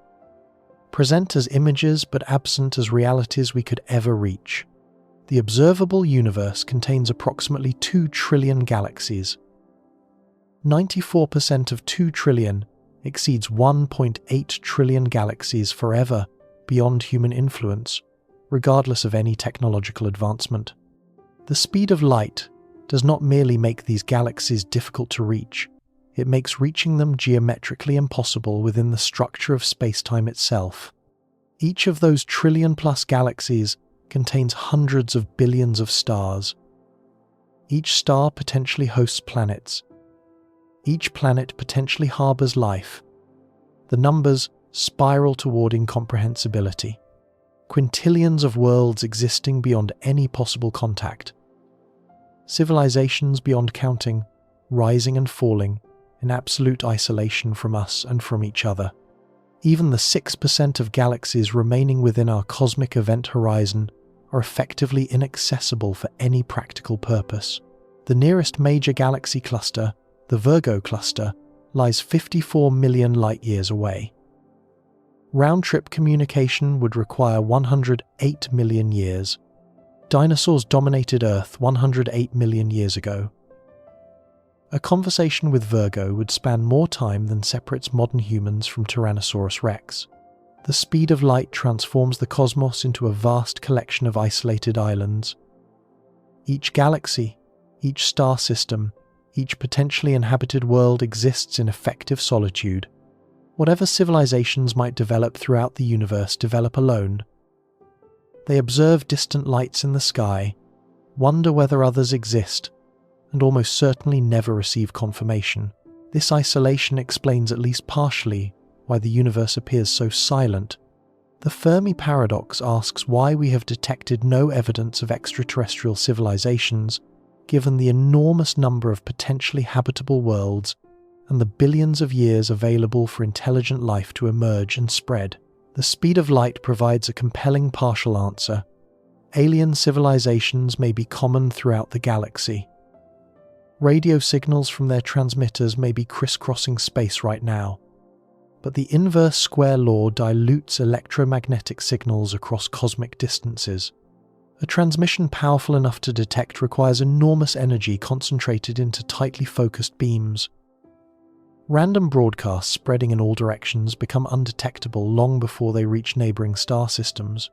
present as images but absent as realities we could ever reach. The observable universe contains approximately 2 trillion galaxies. 94% of 2 trillion exceeds 1.8 trillion galaxies forever beyond human influence, regardless of any technological advancement. The speed of light does not merely make these galaxies difficult to reach, it makes reaching them geometrically impossible within the structure of space-time itself. Each of those trillion-plus galaxies contains hundreds of billions of stars. Each star potentially hosts planets. Each planet potentially harbors life. The numbers spiral toward incomprehensibility. Quintillions of worlds existing beyond any possible contact. Civilizations beyond counting, rising and falling, in absolute isolation from us and from each other. Even the 6% of galaxies remaining within our cosmic event horizon are effectively inaccessible for any practical purpose. The nearest major galaxy cluster, the Virgo cluster, lies 54 million light-years away. Round-trip communication would require 108 million years. Dinosaurs dominated Earth 108 million years ago. A conversation with Virgo would span more time than separates modern humans from Tyrannosaurus rex. The speed of light transforms the cosmos into a vast collection of isolated islands. Each galaxy, each star system, each potentially inhabited world exists in effective solitude. Whatever civilizations might develop throughout the universe develop alone. They observe distant lights in the sky, wonder whether others exist, and almost certainly never receive confirmation. This isolation explains at least partially why the universe appears so silent. The Fermi paradox asks why we have detected no evidence of extraterrestrial civilizations, given the enormous number of potentially habitable worlds and the billions of years available for intelligent life to emerge and spread. The speed of light provides a compelling partial answer. Alien civilizations may be common throughout the galaxy. Radio signals from their transmitters may be crisscrossing space right now, but the inverse square law dilutes electromagnetic signals across cosmic distances. A transmission powerful enough to detect requires enormous energy concentrated into tightly focused beams. Random broadcasts spreading in all directions become undetectable long before they reach neighboring star systems.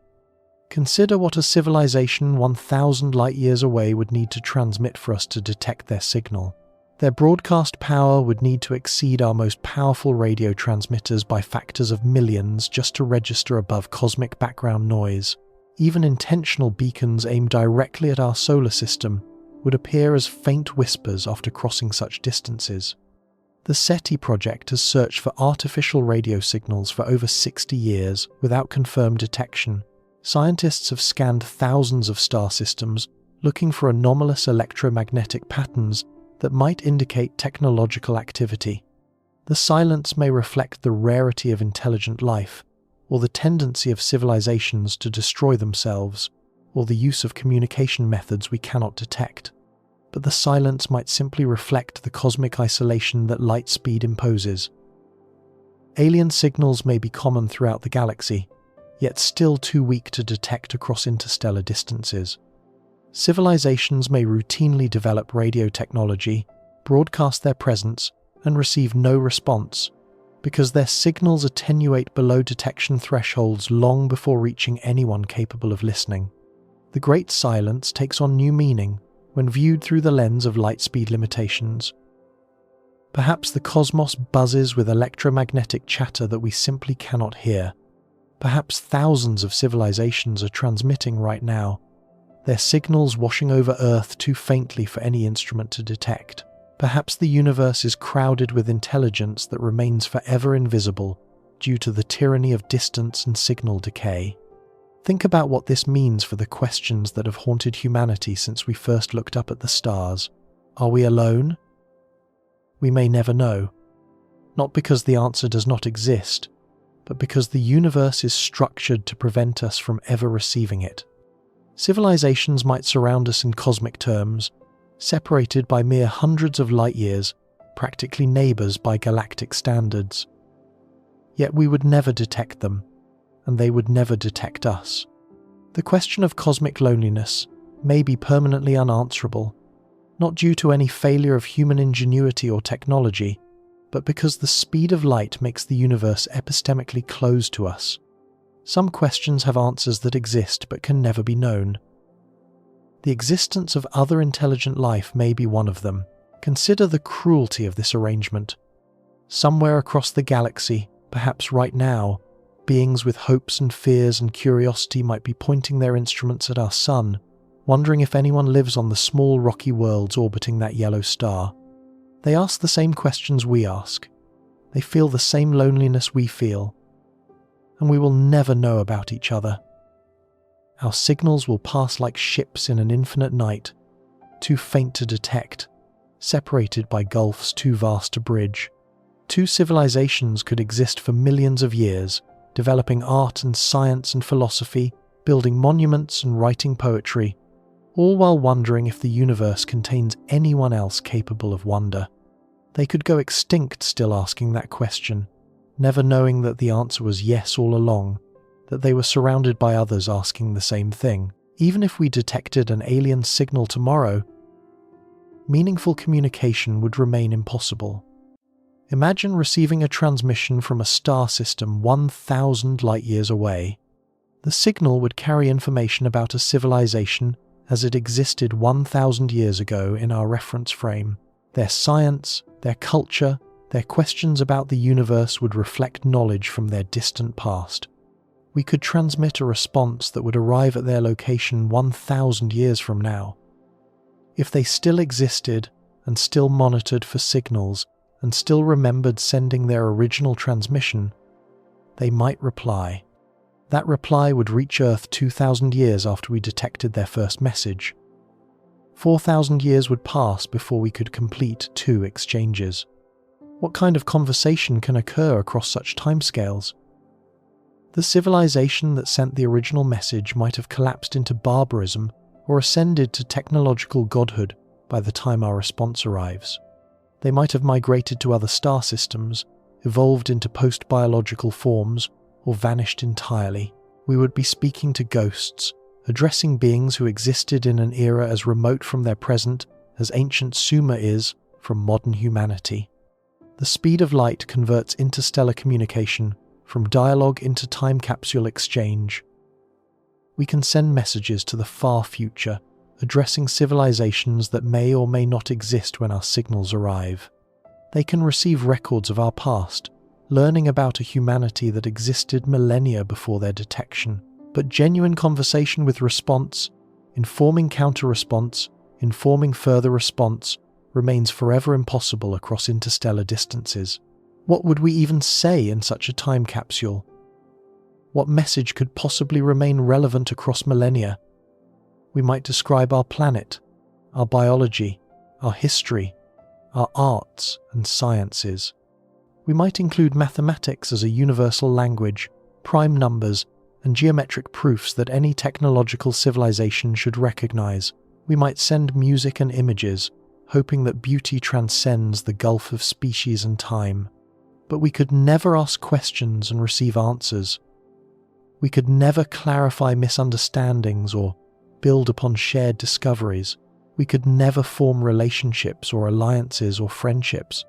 Consider what a civilization 1,000 light-years away would need to transmit for us to detect their signal. Their broadcast power would need to exceed our most powerful radio transmitters by factors of millions just to register above cosmic background noise. Even intentional beacons aimed directly at our solar system would appear as faint whispers after crossing such distances. The SETI project has searched for artificial radio signals for over 60 years without confirmed detection. Scientists have scanned thousands of star systems looking for anomalous electromagnetic patterns that might indicate technological activity. The silence may reflect the rarity of intelligent life, or the tendency of civilizations to destroy themselves, or the use of communication methods we cannot detect. But the silence might simply reflect the cosmic isolation that light speed imposes. Alien signals may be common throughout the galaxy, yet still too weak to detect across interstellar distances. Civilizations may routinely develop radio technology, broadcast their presence, and receive no response, because their signals attenuate below detection thresholds long before reaching anyone capable of listening. The Great Silence takes on new meaning when viewed through the lens of light speed limitations. Perhaps the cosmos buzzes with electromagnetic chatter that we simply cannot hear. Perhaps thousands of civilizations are transmitting right now, their signals washing over Earth too faintly for any instrument to detect. Perhaps the universe is crowded with intelligence that remains forever invisible due to the tyranny of distance and signal decay. Think about what this means for the questions that have haunted humanity since we first looked up at the stars. Are we alone? We may never know. Not because the answer does not exist, but because the universe is structured to prevent us from ever receiving it. Civilizations might surround us in cosmic terms, separated by mere hundreds of light years, practically neighbors by galactic standards. Yet we would never detect them, and they would never detect us. The question of cosmic loneliness may be permanently unanswerable, not due to any failure of human ingenuity or technology, but because the speed of light makes the universe epistemically closed to us. Some questions have answers that exist but can never be known. The existence of other intelligent life may be one of them. Consider the cruelty of this arrangement. Somewhere across the galaxy, perhaps right now, beings with hopes and fears and curiosity might be pointing their instruments at our sun, wondering if anyone lives on the small rocky worlds orbiting that yellow star. They ask the same questions we ask. They feel the same loneliness we feel. And we will never know about each other. Our signals will pass like ships in an infinite night, too faint to detect, separated by gulfs too vast to bridge. Two civilizations could exist for millions of years, developing art and science and philosophy, building monuments and writing poetry, all while wondering if the universe contains anyone else capable of wonder. They could go extinct still asking that question, never knowing that the answer was yes all along, that they were surrounded by others asking the same thing. Even if we detected an alien signal tomorrow, meaningful communication would remain impossible. Imagine receiving a transmission from a star system 1,000 light-years away. The signal would carry information about a civilization as it existed 1,000 years ago in our reference frame. Their science, their culture, their questions about the universe would reflect knowledge from their distant past. We could transmit a response that would arrive at their location 1,000 years from now. If they still existed and still monitored for signals and still remembered sending their original transmission, they might reply. That reply would reach Earth 2,000 years after we detected their first message. 4,000 years would pass before we could complete 2 exchanges. What kind of conversation can occur across such timescales? The civilization that sent the original message might have collapsed into barbarism or ascended to technological godhood by the time our response arrives. They might have migrated to other star systems, evolved into post-biological forms, or vanished entirely. We would be speaking to ghosts, addressing beings who existed in an era as remote from their present as ancient Sumer is from modern humanity. The speed of light converts interstellar communication from dialogue into time capsule exchange. We can send messages to the far future, addressing civilizations that may or may not exist when our signals arrive. They can receive records of our past, learning about a humanity that existed millennia before their detection. But genuine conversation with response, informing counter-response, informing further response, remains forever impossible across interstellar distances. What would we even say in such a time capsule? What message could possibly remain relevant across millennia? We might describe our planet, our biology, our history, our arts and sciences. We might include mathematics as a universal language, prime numbers, and geometric proofs that any technological civilization should recognize. We might send music and images, hoping that beauty transcends the gulf of species and time. But we could never ask questions and receive answers. We could never clarify misunderstandings or build upon shared discoveries. We could never form relationships or alliances or friendships.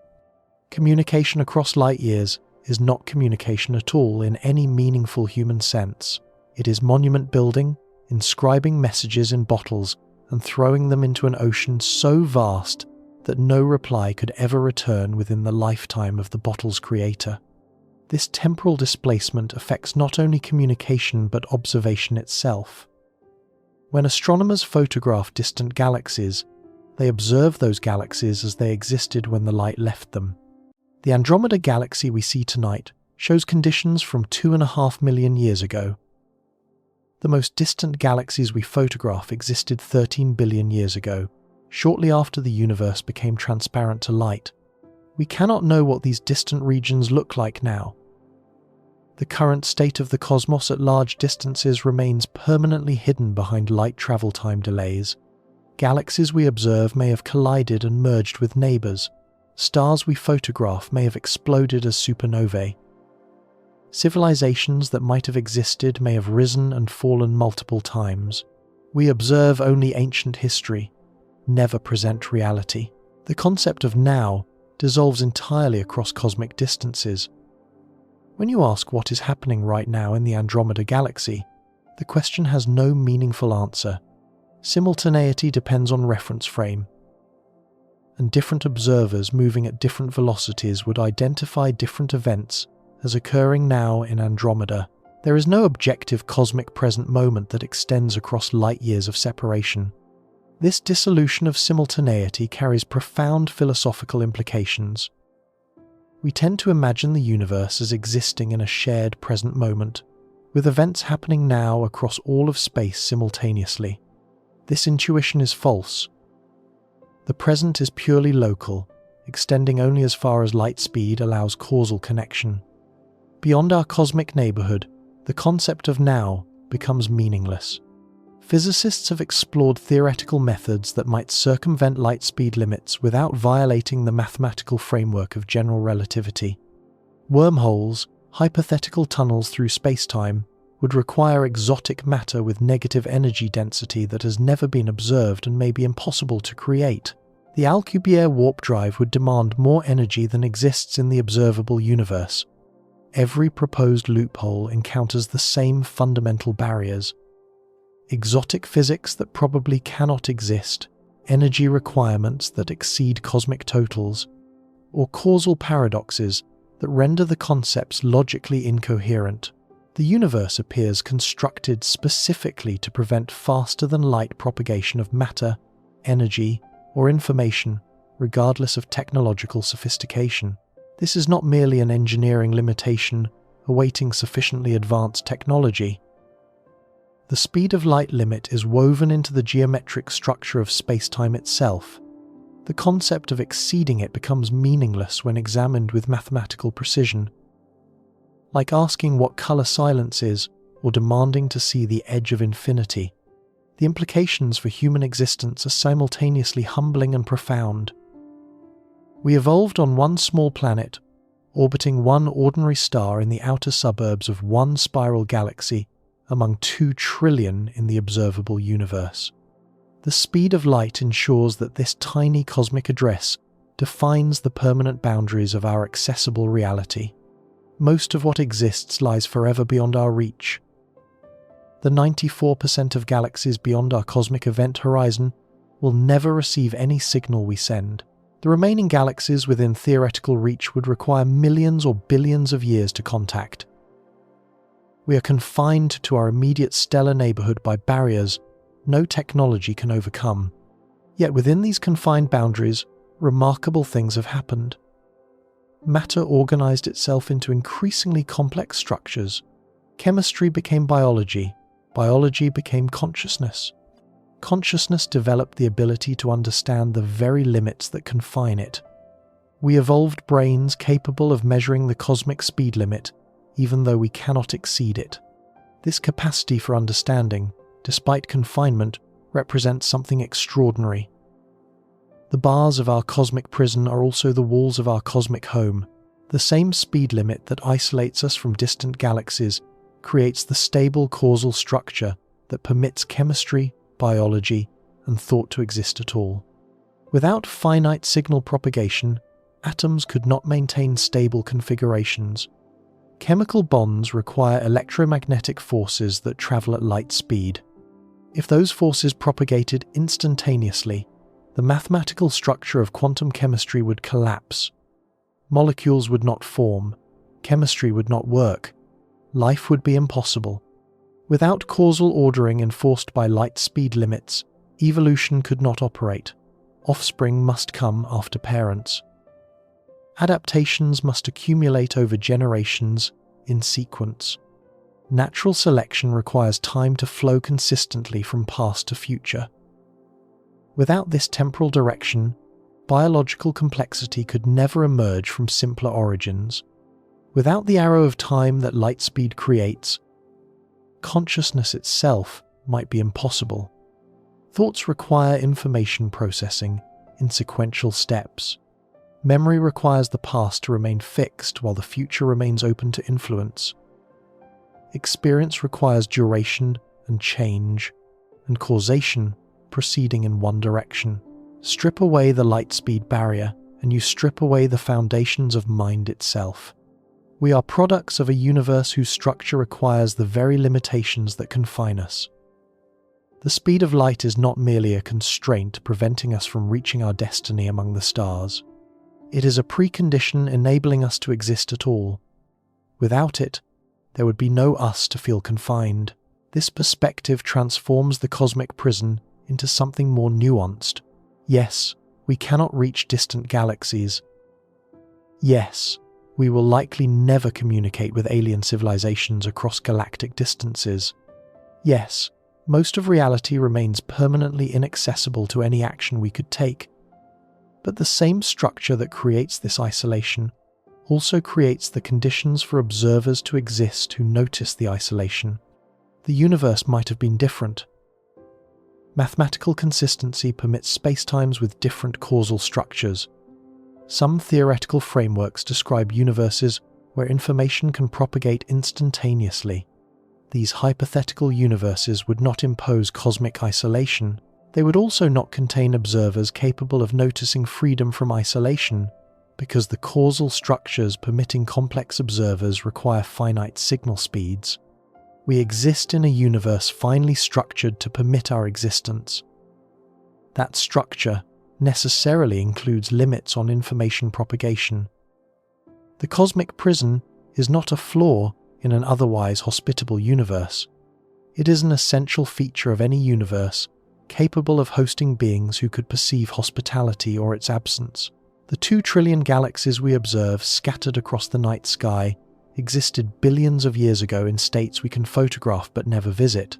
Communication across light years is not communication at all in any meaningful human sense. It is monument building, inscribing messages in bottles and throwing them into an ocean so vast that no reply could ever return within the lifetime of the bottle's creator. This temporal displacement affects not only communication but observation itself. When astronomers photograph distant galaxies, they observe those galaxies as they existed when the light left them. The Andromeda galaxy we see tonight shows conditions from 2.5 million years ago. The most distant galaxies we photograph existed 13 billion years ago, shortly after the universe became transparent to light. We cannot know what these distant regions look like now. The current state of the cosmos at large distances remains permanently hidden behind light travel time delays. Galaxies we observe may have collided and merged with neighbors. Stars we photograph may have exploded as supernovae. Civilizations that might have existed may have risen and fallen multiple times. We observe only ancient history, never present reality. The concept of now dissolves entirely across cosmic distances. When you ask what is happening right now in the Andromeda galaxy, the question has no meaningful answer. Simultaneity depends on reference frame, and different observers moving at different velocities would identify different events as occurring now in Andromeda. There is no objective cosmic present moment that extends across light years of separation. This dissolution of simultaneity carries profound philosophical implications. We tend to imagine the universe as existing in a shared present moment, with events happening now across all of space simultaneously. This intuition is false. The present is purely local, extending only as far as light speed allows causal connection. Beyond our cosmic neighborhood, the concept of now becomes meaningless. Physicists have explored theoretical methods that might circumvent light speed limits without violating the mathematical framework of general relativity. Wormholes, hypothetical tunnels through space-time, would require exotic matter with negative energy density that has never been observed and may be impossible to create. The Alcubierre warp drive would demand more energy than exists in the observable universe. Every proposed loophole encounters the same fundamental barriers. Exotic physics that probably cannot exist, energy requirements that exceed cosmic totals, or causal paradoxes that render the concepts logically incoherent. The universe appears constructed specifically to prevent faster-than-light propagation of matter, energy, or information, regardless of technological sophistication. This is not merely an engineering limitation awaiting sufficiently advanced technology. The speed of light limit is woven into the geometric structure of spacetime itself. The concept of exceeding it becomes meaningless when examined with mathematical precision. Like asking what color silence is, or demanding to see the edge of infinity. The implications for human existence are simultaneously humbling and profound. We evolved on one small planet, orbiting one ordinary star in the outer suburbs of one spiral galaxy, among 2 trillion in the observable universe. The speed of light ensures that this tiny cosmic address defines the permanent boundaries of our accessible reality. Most of what exists lies forever beyond our reach. The 94% of galaxies beyond our cosmic event horizon will never receive any signal we send. The remaining galaxies within theoretical reach would require millions or billions of years to contact. We are confined to our immediate stellar neighborhood by barriers no technology can overcome. Yet within these confined boundaries, remarkable things have happened. Matter organized itself into increasingly complex structures. Chemistry became biology. Biology became consciousness. Consciousness developed the ability to understand the very limits that confine it. We evolved brains capable of measuring the cosmic speed limit, even though we cannot exceed it. This capacity for understanding, despite confinement, represents something extraordinary. The bars of our cosmic prison are also the walls of our cosmic home. The same speed limit that isolates us from distant galaxies creates the stable causal structure that permits chemistry, biology, and thought to exist at all. Without finite signal propagation, atoms could not maintain stable configurations. Chemical bonds require electromagnetic forces that travel at light speed. If those forces propagated instantaneously, the mathematical structure of quantum chemistry would collapse. Molecules would not form, chemistry would not work, life would be impossible. Without causal ordering enforced by light speed limits, evolution could not operate. Offspring must come after parents. Adaptations must accumulate over generations in sequence. Natural selection requires time to flow consistently from past to future. Without this temporal direction, biological complexity could never emerge from simpler origins. Without the arrow of time that light speed creates, consciousness itself might be impossible. Thoughts require information processing in sequential steps. Memory requires the past to remain fixed while the future remains open to influence. Experience requires duration and change, and causation proceeding in one direction. Strip away the light speed barrier, and you strip away the foundations of mind itself. We are products of a universe whose structure requires the very limitations that confine us. The speed of light is not merely a constraint preventing us from reaching our destiny among the stars. It is a precondition enabling us to exist at all. Without it, there would be no us to feel confined. This perspective transforms the cosmic prison into something more nuanced. Yes, we cannot reach distant galaxies. Yes, we will likely never communicate with alien civilizations across galactic distances. Yes, most of reality remains permanently inaccessible to any action we could take. But the same structure that creates this isolation also creates the conditions for observers to exist who notice the isolation. The universe might have been different. Mathematical consistency permits spacetimes with different causal structures. Some theoretical frameworks describe universes where information can propagate instantaneously. These hypothetical universes would not impose cosmic isolation. They would also not contain observers capable of noticing freedom from isolation, because the causal structures permitting complex observers require finite signal speeds. We exist in a universe finely structured to permit our existence. That structure necessarily includes limits on information propagation. The cosmic prison is not a flaw in an otherwise hospitable universe. It is an essential feature of any universe capable of hosting beings who could perceive hospitality or its absence. The 2 trillion galaxies we observe scattered across the night sky existed billions of years ago in states we can photograph but never visit.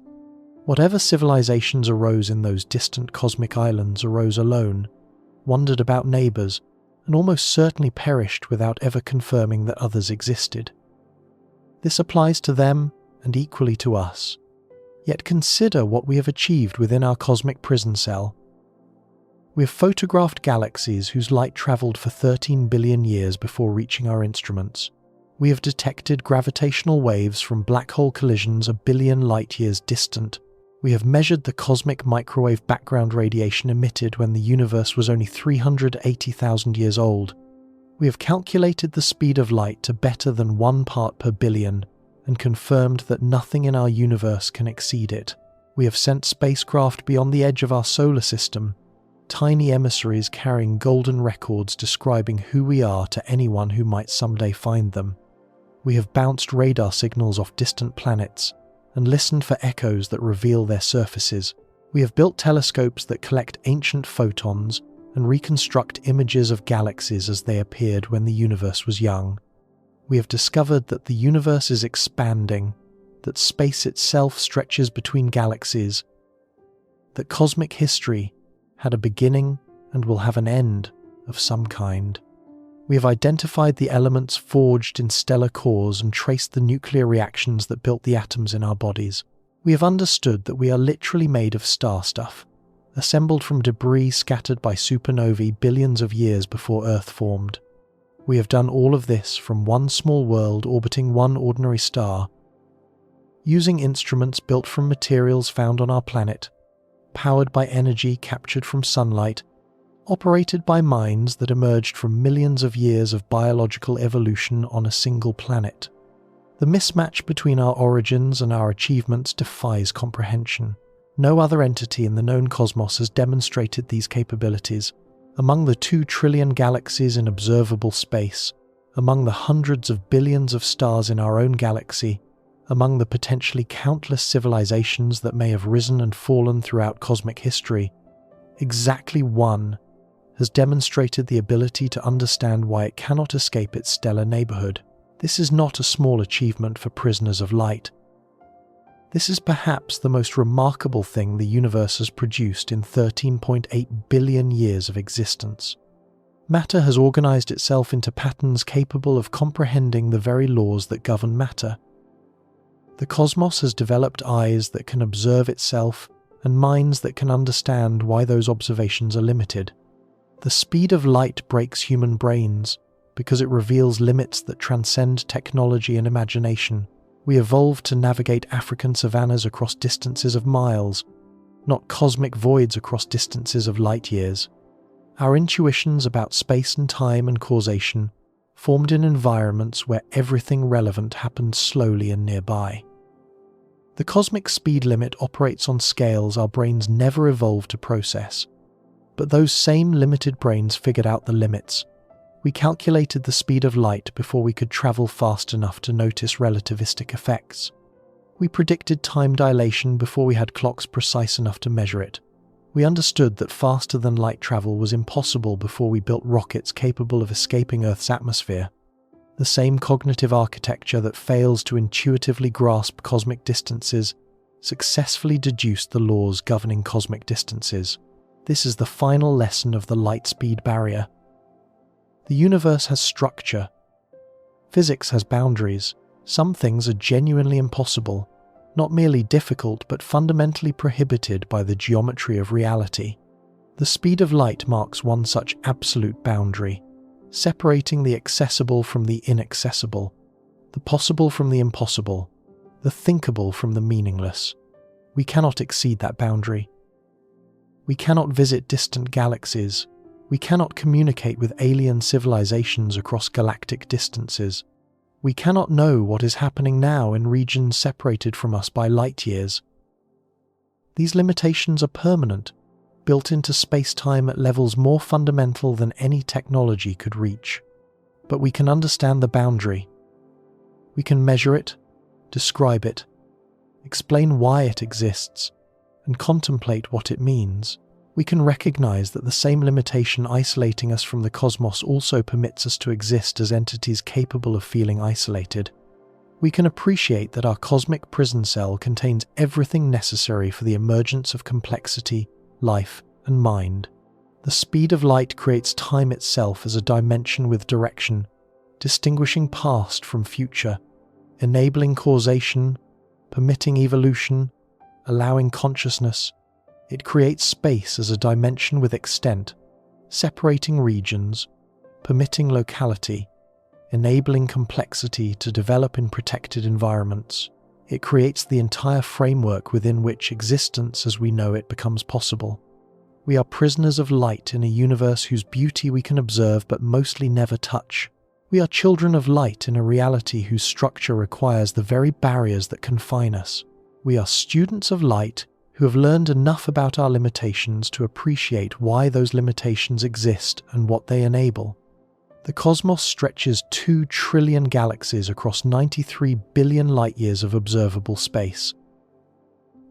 Whatever civilizations arose in those distant cosmic islands arose alone, wandered about neighbors, and almost certainly perished without ever confirming that others existed. This applies to them and equally to us. Yet consider what we have achieved within our cosmic prison cell. We have photographed galaxies whose light travelled for 13 billion years before reaching our instruments. We have detected gravitational waves from black hole collisions a billion light-years distant. We have measured the cosmic microwave background radiation emitted when the universe was only 380,000 years old. We have calculated the speed of light to better than 1 part per billion and confirmed that nothing in our universe can exceed it. We have sent spacecraft beyond the edge of our solar system, tiny emissaries carrying golden records describing who we are to anyone who might someday find them. We have bounced radar signals off distant planets and listened for echoes that reveal their surfaces. We have built telescopes that collect ancient photons and reconstruct images of galaxies as they appeared when the universe was young. We have discovered that the universe is expanding, that space itself stretches between galaxies, that cosmic history had a beginning and will have an end of some kind. We have identified the elements forged in stellar cores and traced the nuclear reactions that built the atoms in our bodies. We have understood that we are literally made of star stuff, assembled from debris scattered by supernovae billions of years before Earth formed. We have done all of this from one small world orbiting one ordinary star, using instruments built from materials found on our planet, powered by energy captured from sunlight, operated by minds that emerged from millions of years of biological evolution on a single planet. The mismatch between our origins and our achievements defies comprehension. No other entity in the known cosmos has demonstrated these capabilities. Among the 2 trillion galaxies in observable space, among the hundreds of billions of stars in our own galaxy, among the potentially countless civilizations that may have risen and fallen throughout cosmic history, exactly one has demonstrated the ability to understand why it cannot escape its stellar neighborhood. This is not a small achievement for prisoners of light. This is perhaps the most remarkable thing the universe has produced in 13.8 billion years of existence. Matter has organized itself into patterns capable of comprehending the very laws that govern matter. The cosmos has developed eyes that can observe itself and minds that can understand why those observations are limited. The speed of light breaks human brains because it reveals limits that transcend technology and imagination. We evolved to navigate African savannas across distances of miles, not cosmic voids across distances of light years. Our intuitions about space and time and causation formed in environments where everything relevant happened slowly and nearby. The cosmic speed limit operates on scales our brains never evolved to process, but those same limited brains figured out the limits. We calculated the speed of light before we could travel fast enough to notice relativistic effects. We predicted time dilation before we had clocks precise enough to measure it. We understood that faster-than-light travel was impossible before we built rockets capable of escaping Earth's atmosphere. The same cognitive architecture that fails to intuitively grasp cosmic distances successfully deduced the laws governing cosmic distances. This is the final lesson of the light-speed barrier. The universe has structure. Physics has boundaries. Some things are genuinely impossible, not merely difficult but fundamentally prohibited by the geometry of reality. The speed of light marks one such absolute boundary, separating the accessible from the inaccessible, the possible from the impossible, the thinkable from the meaningless. We cannot exceed that boundary. We cannot visit distant galaxies. We cannot communicate with alien civilizations across galactic distances. We cannot know what is happening now in regions separated from us by light years. These limitations are permanent, built into space-time at levels more fundamental than any technology could reach. But we can understand the boundary. We can measure it, describe it, explain why it exists, and contemplate what it means. We can recognize that the same limitation isolating us from the cosmos also permits us to exist as entities capable of feeling isolated. We can appreciate that our cosmic prison cell contains everything necessary for the emergence of complexity, life, and mind. The speed of light creates time itself as a dimension with direction, distinguishing past from future, enabling causation, permitting evolution, allowing consciousness. It creates space as a dimension with extent, separating regions, permitting locality, enabling complexity to develop in protected environments. It creates the entire framework within which existence as we know it becomes possible. We are prisoners of light in a universe whose beauty we can observe but mostly never touch. We are children of light in a reality whose structure requires the very barriers that confine us. We are students of light who have learned enough about our limitations to appreciate why those limitations exist and what they enable. The cosmos stretches 2 trillion galaxies across 93 billion light-years of observable space,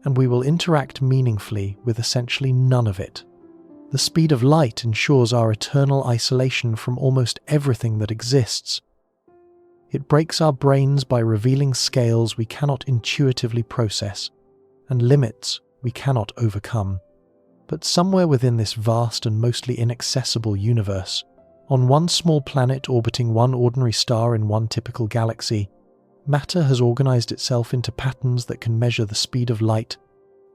and we will interact meaningfully with essentially none of it. The speed of light ensures our eternal isolation from almost everything that exists. It breaks our brains by revealing scales we cannot intuitively process, and limits we cannot overcome. But somewhere within this vast and mostly inaccessible universe, on one small planet orbiting one ordinary star in one typical galaxy, matter has organized itself into patterns that can measure the speed of light,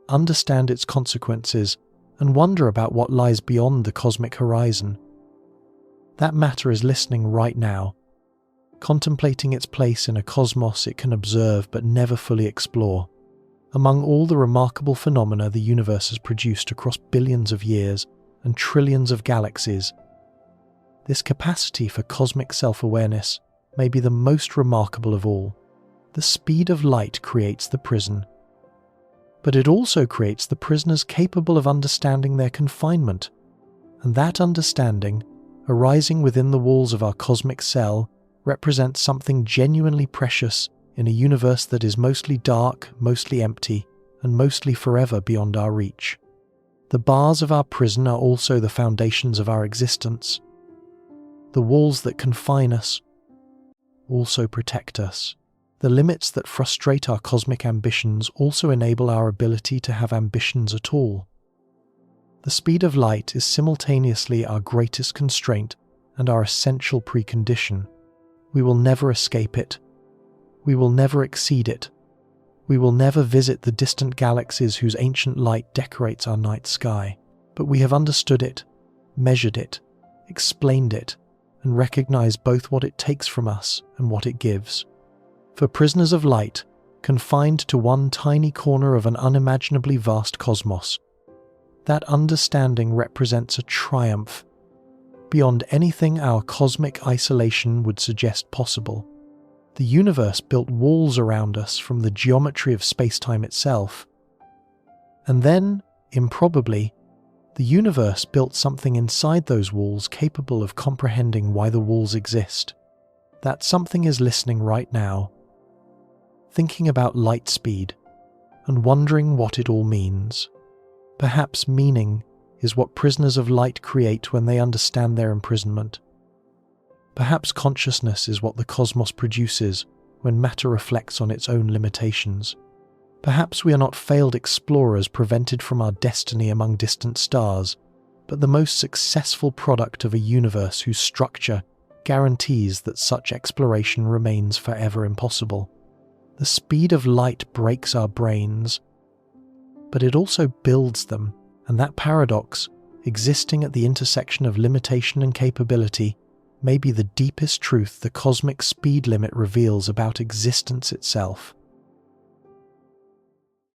understand its consequences, and wonder about what lies beyond the cosmic horizon. That matter is listening right now, contemplating its place in a cosmos it can observe but never fully explore. Among all the remarkable phenomena the universe has produced across billions of years and trillions of galaxies, this capacity for cosmic self-awareness may be the most remarkable of all. The speed of light creates the prison, but it also creates the prisoners capable of understanding their confinement, and that understanding, arising within the walls of our cosmic cell, represents something genuinely precious in a universe that is mostly dark, mostly empty, and mostly forever beyond our reach. The bars of our prison are also the foundations of our existence. The walls that confine us also protect us. The limits that frustrate our cosmic ambitions also enable our ability to have ambitions at all. The speed of light is simultaneously our greatest constraint and our essential precondition. We will never escape it. We will never exceed it. We will never visit the distant galaxies whose ancient light decorates our night sky. But we have understood it, measured it, explained it, and recognized both what it takes from us and what it gives. For prisoners of light, confined to one tiny corner of an unimaginably vast cosmos, that understanding represents a triumph beyond anything our cosmic isolation would suggest possible. The universe built walls around us from the geometry of space-time itself, and then, improbably, The universe built something inside those walls capable of comprehending why the walls exist. That something is listening right now, thinking about light speed, and wondering what it all means. Perhaps meaning is what prisoners of light create when they understand their imprisonment. Perhaps consciousness is what the cosmos produces when matter reflects on its own limitations. Perhaps we are not failed explorers prevented from our destiny among distant stars, but the most successful product of a universe whose structure guarantees that such exploration remains forever impossible. The speed of light breaks our brains, but it also builds them, and that paradox, existing at the intersection of limitation and capability, may be the deepest truth the cosmic speed limit reveals about existence itself.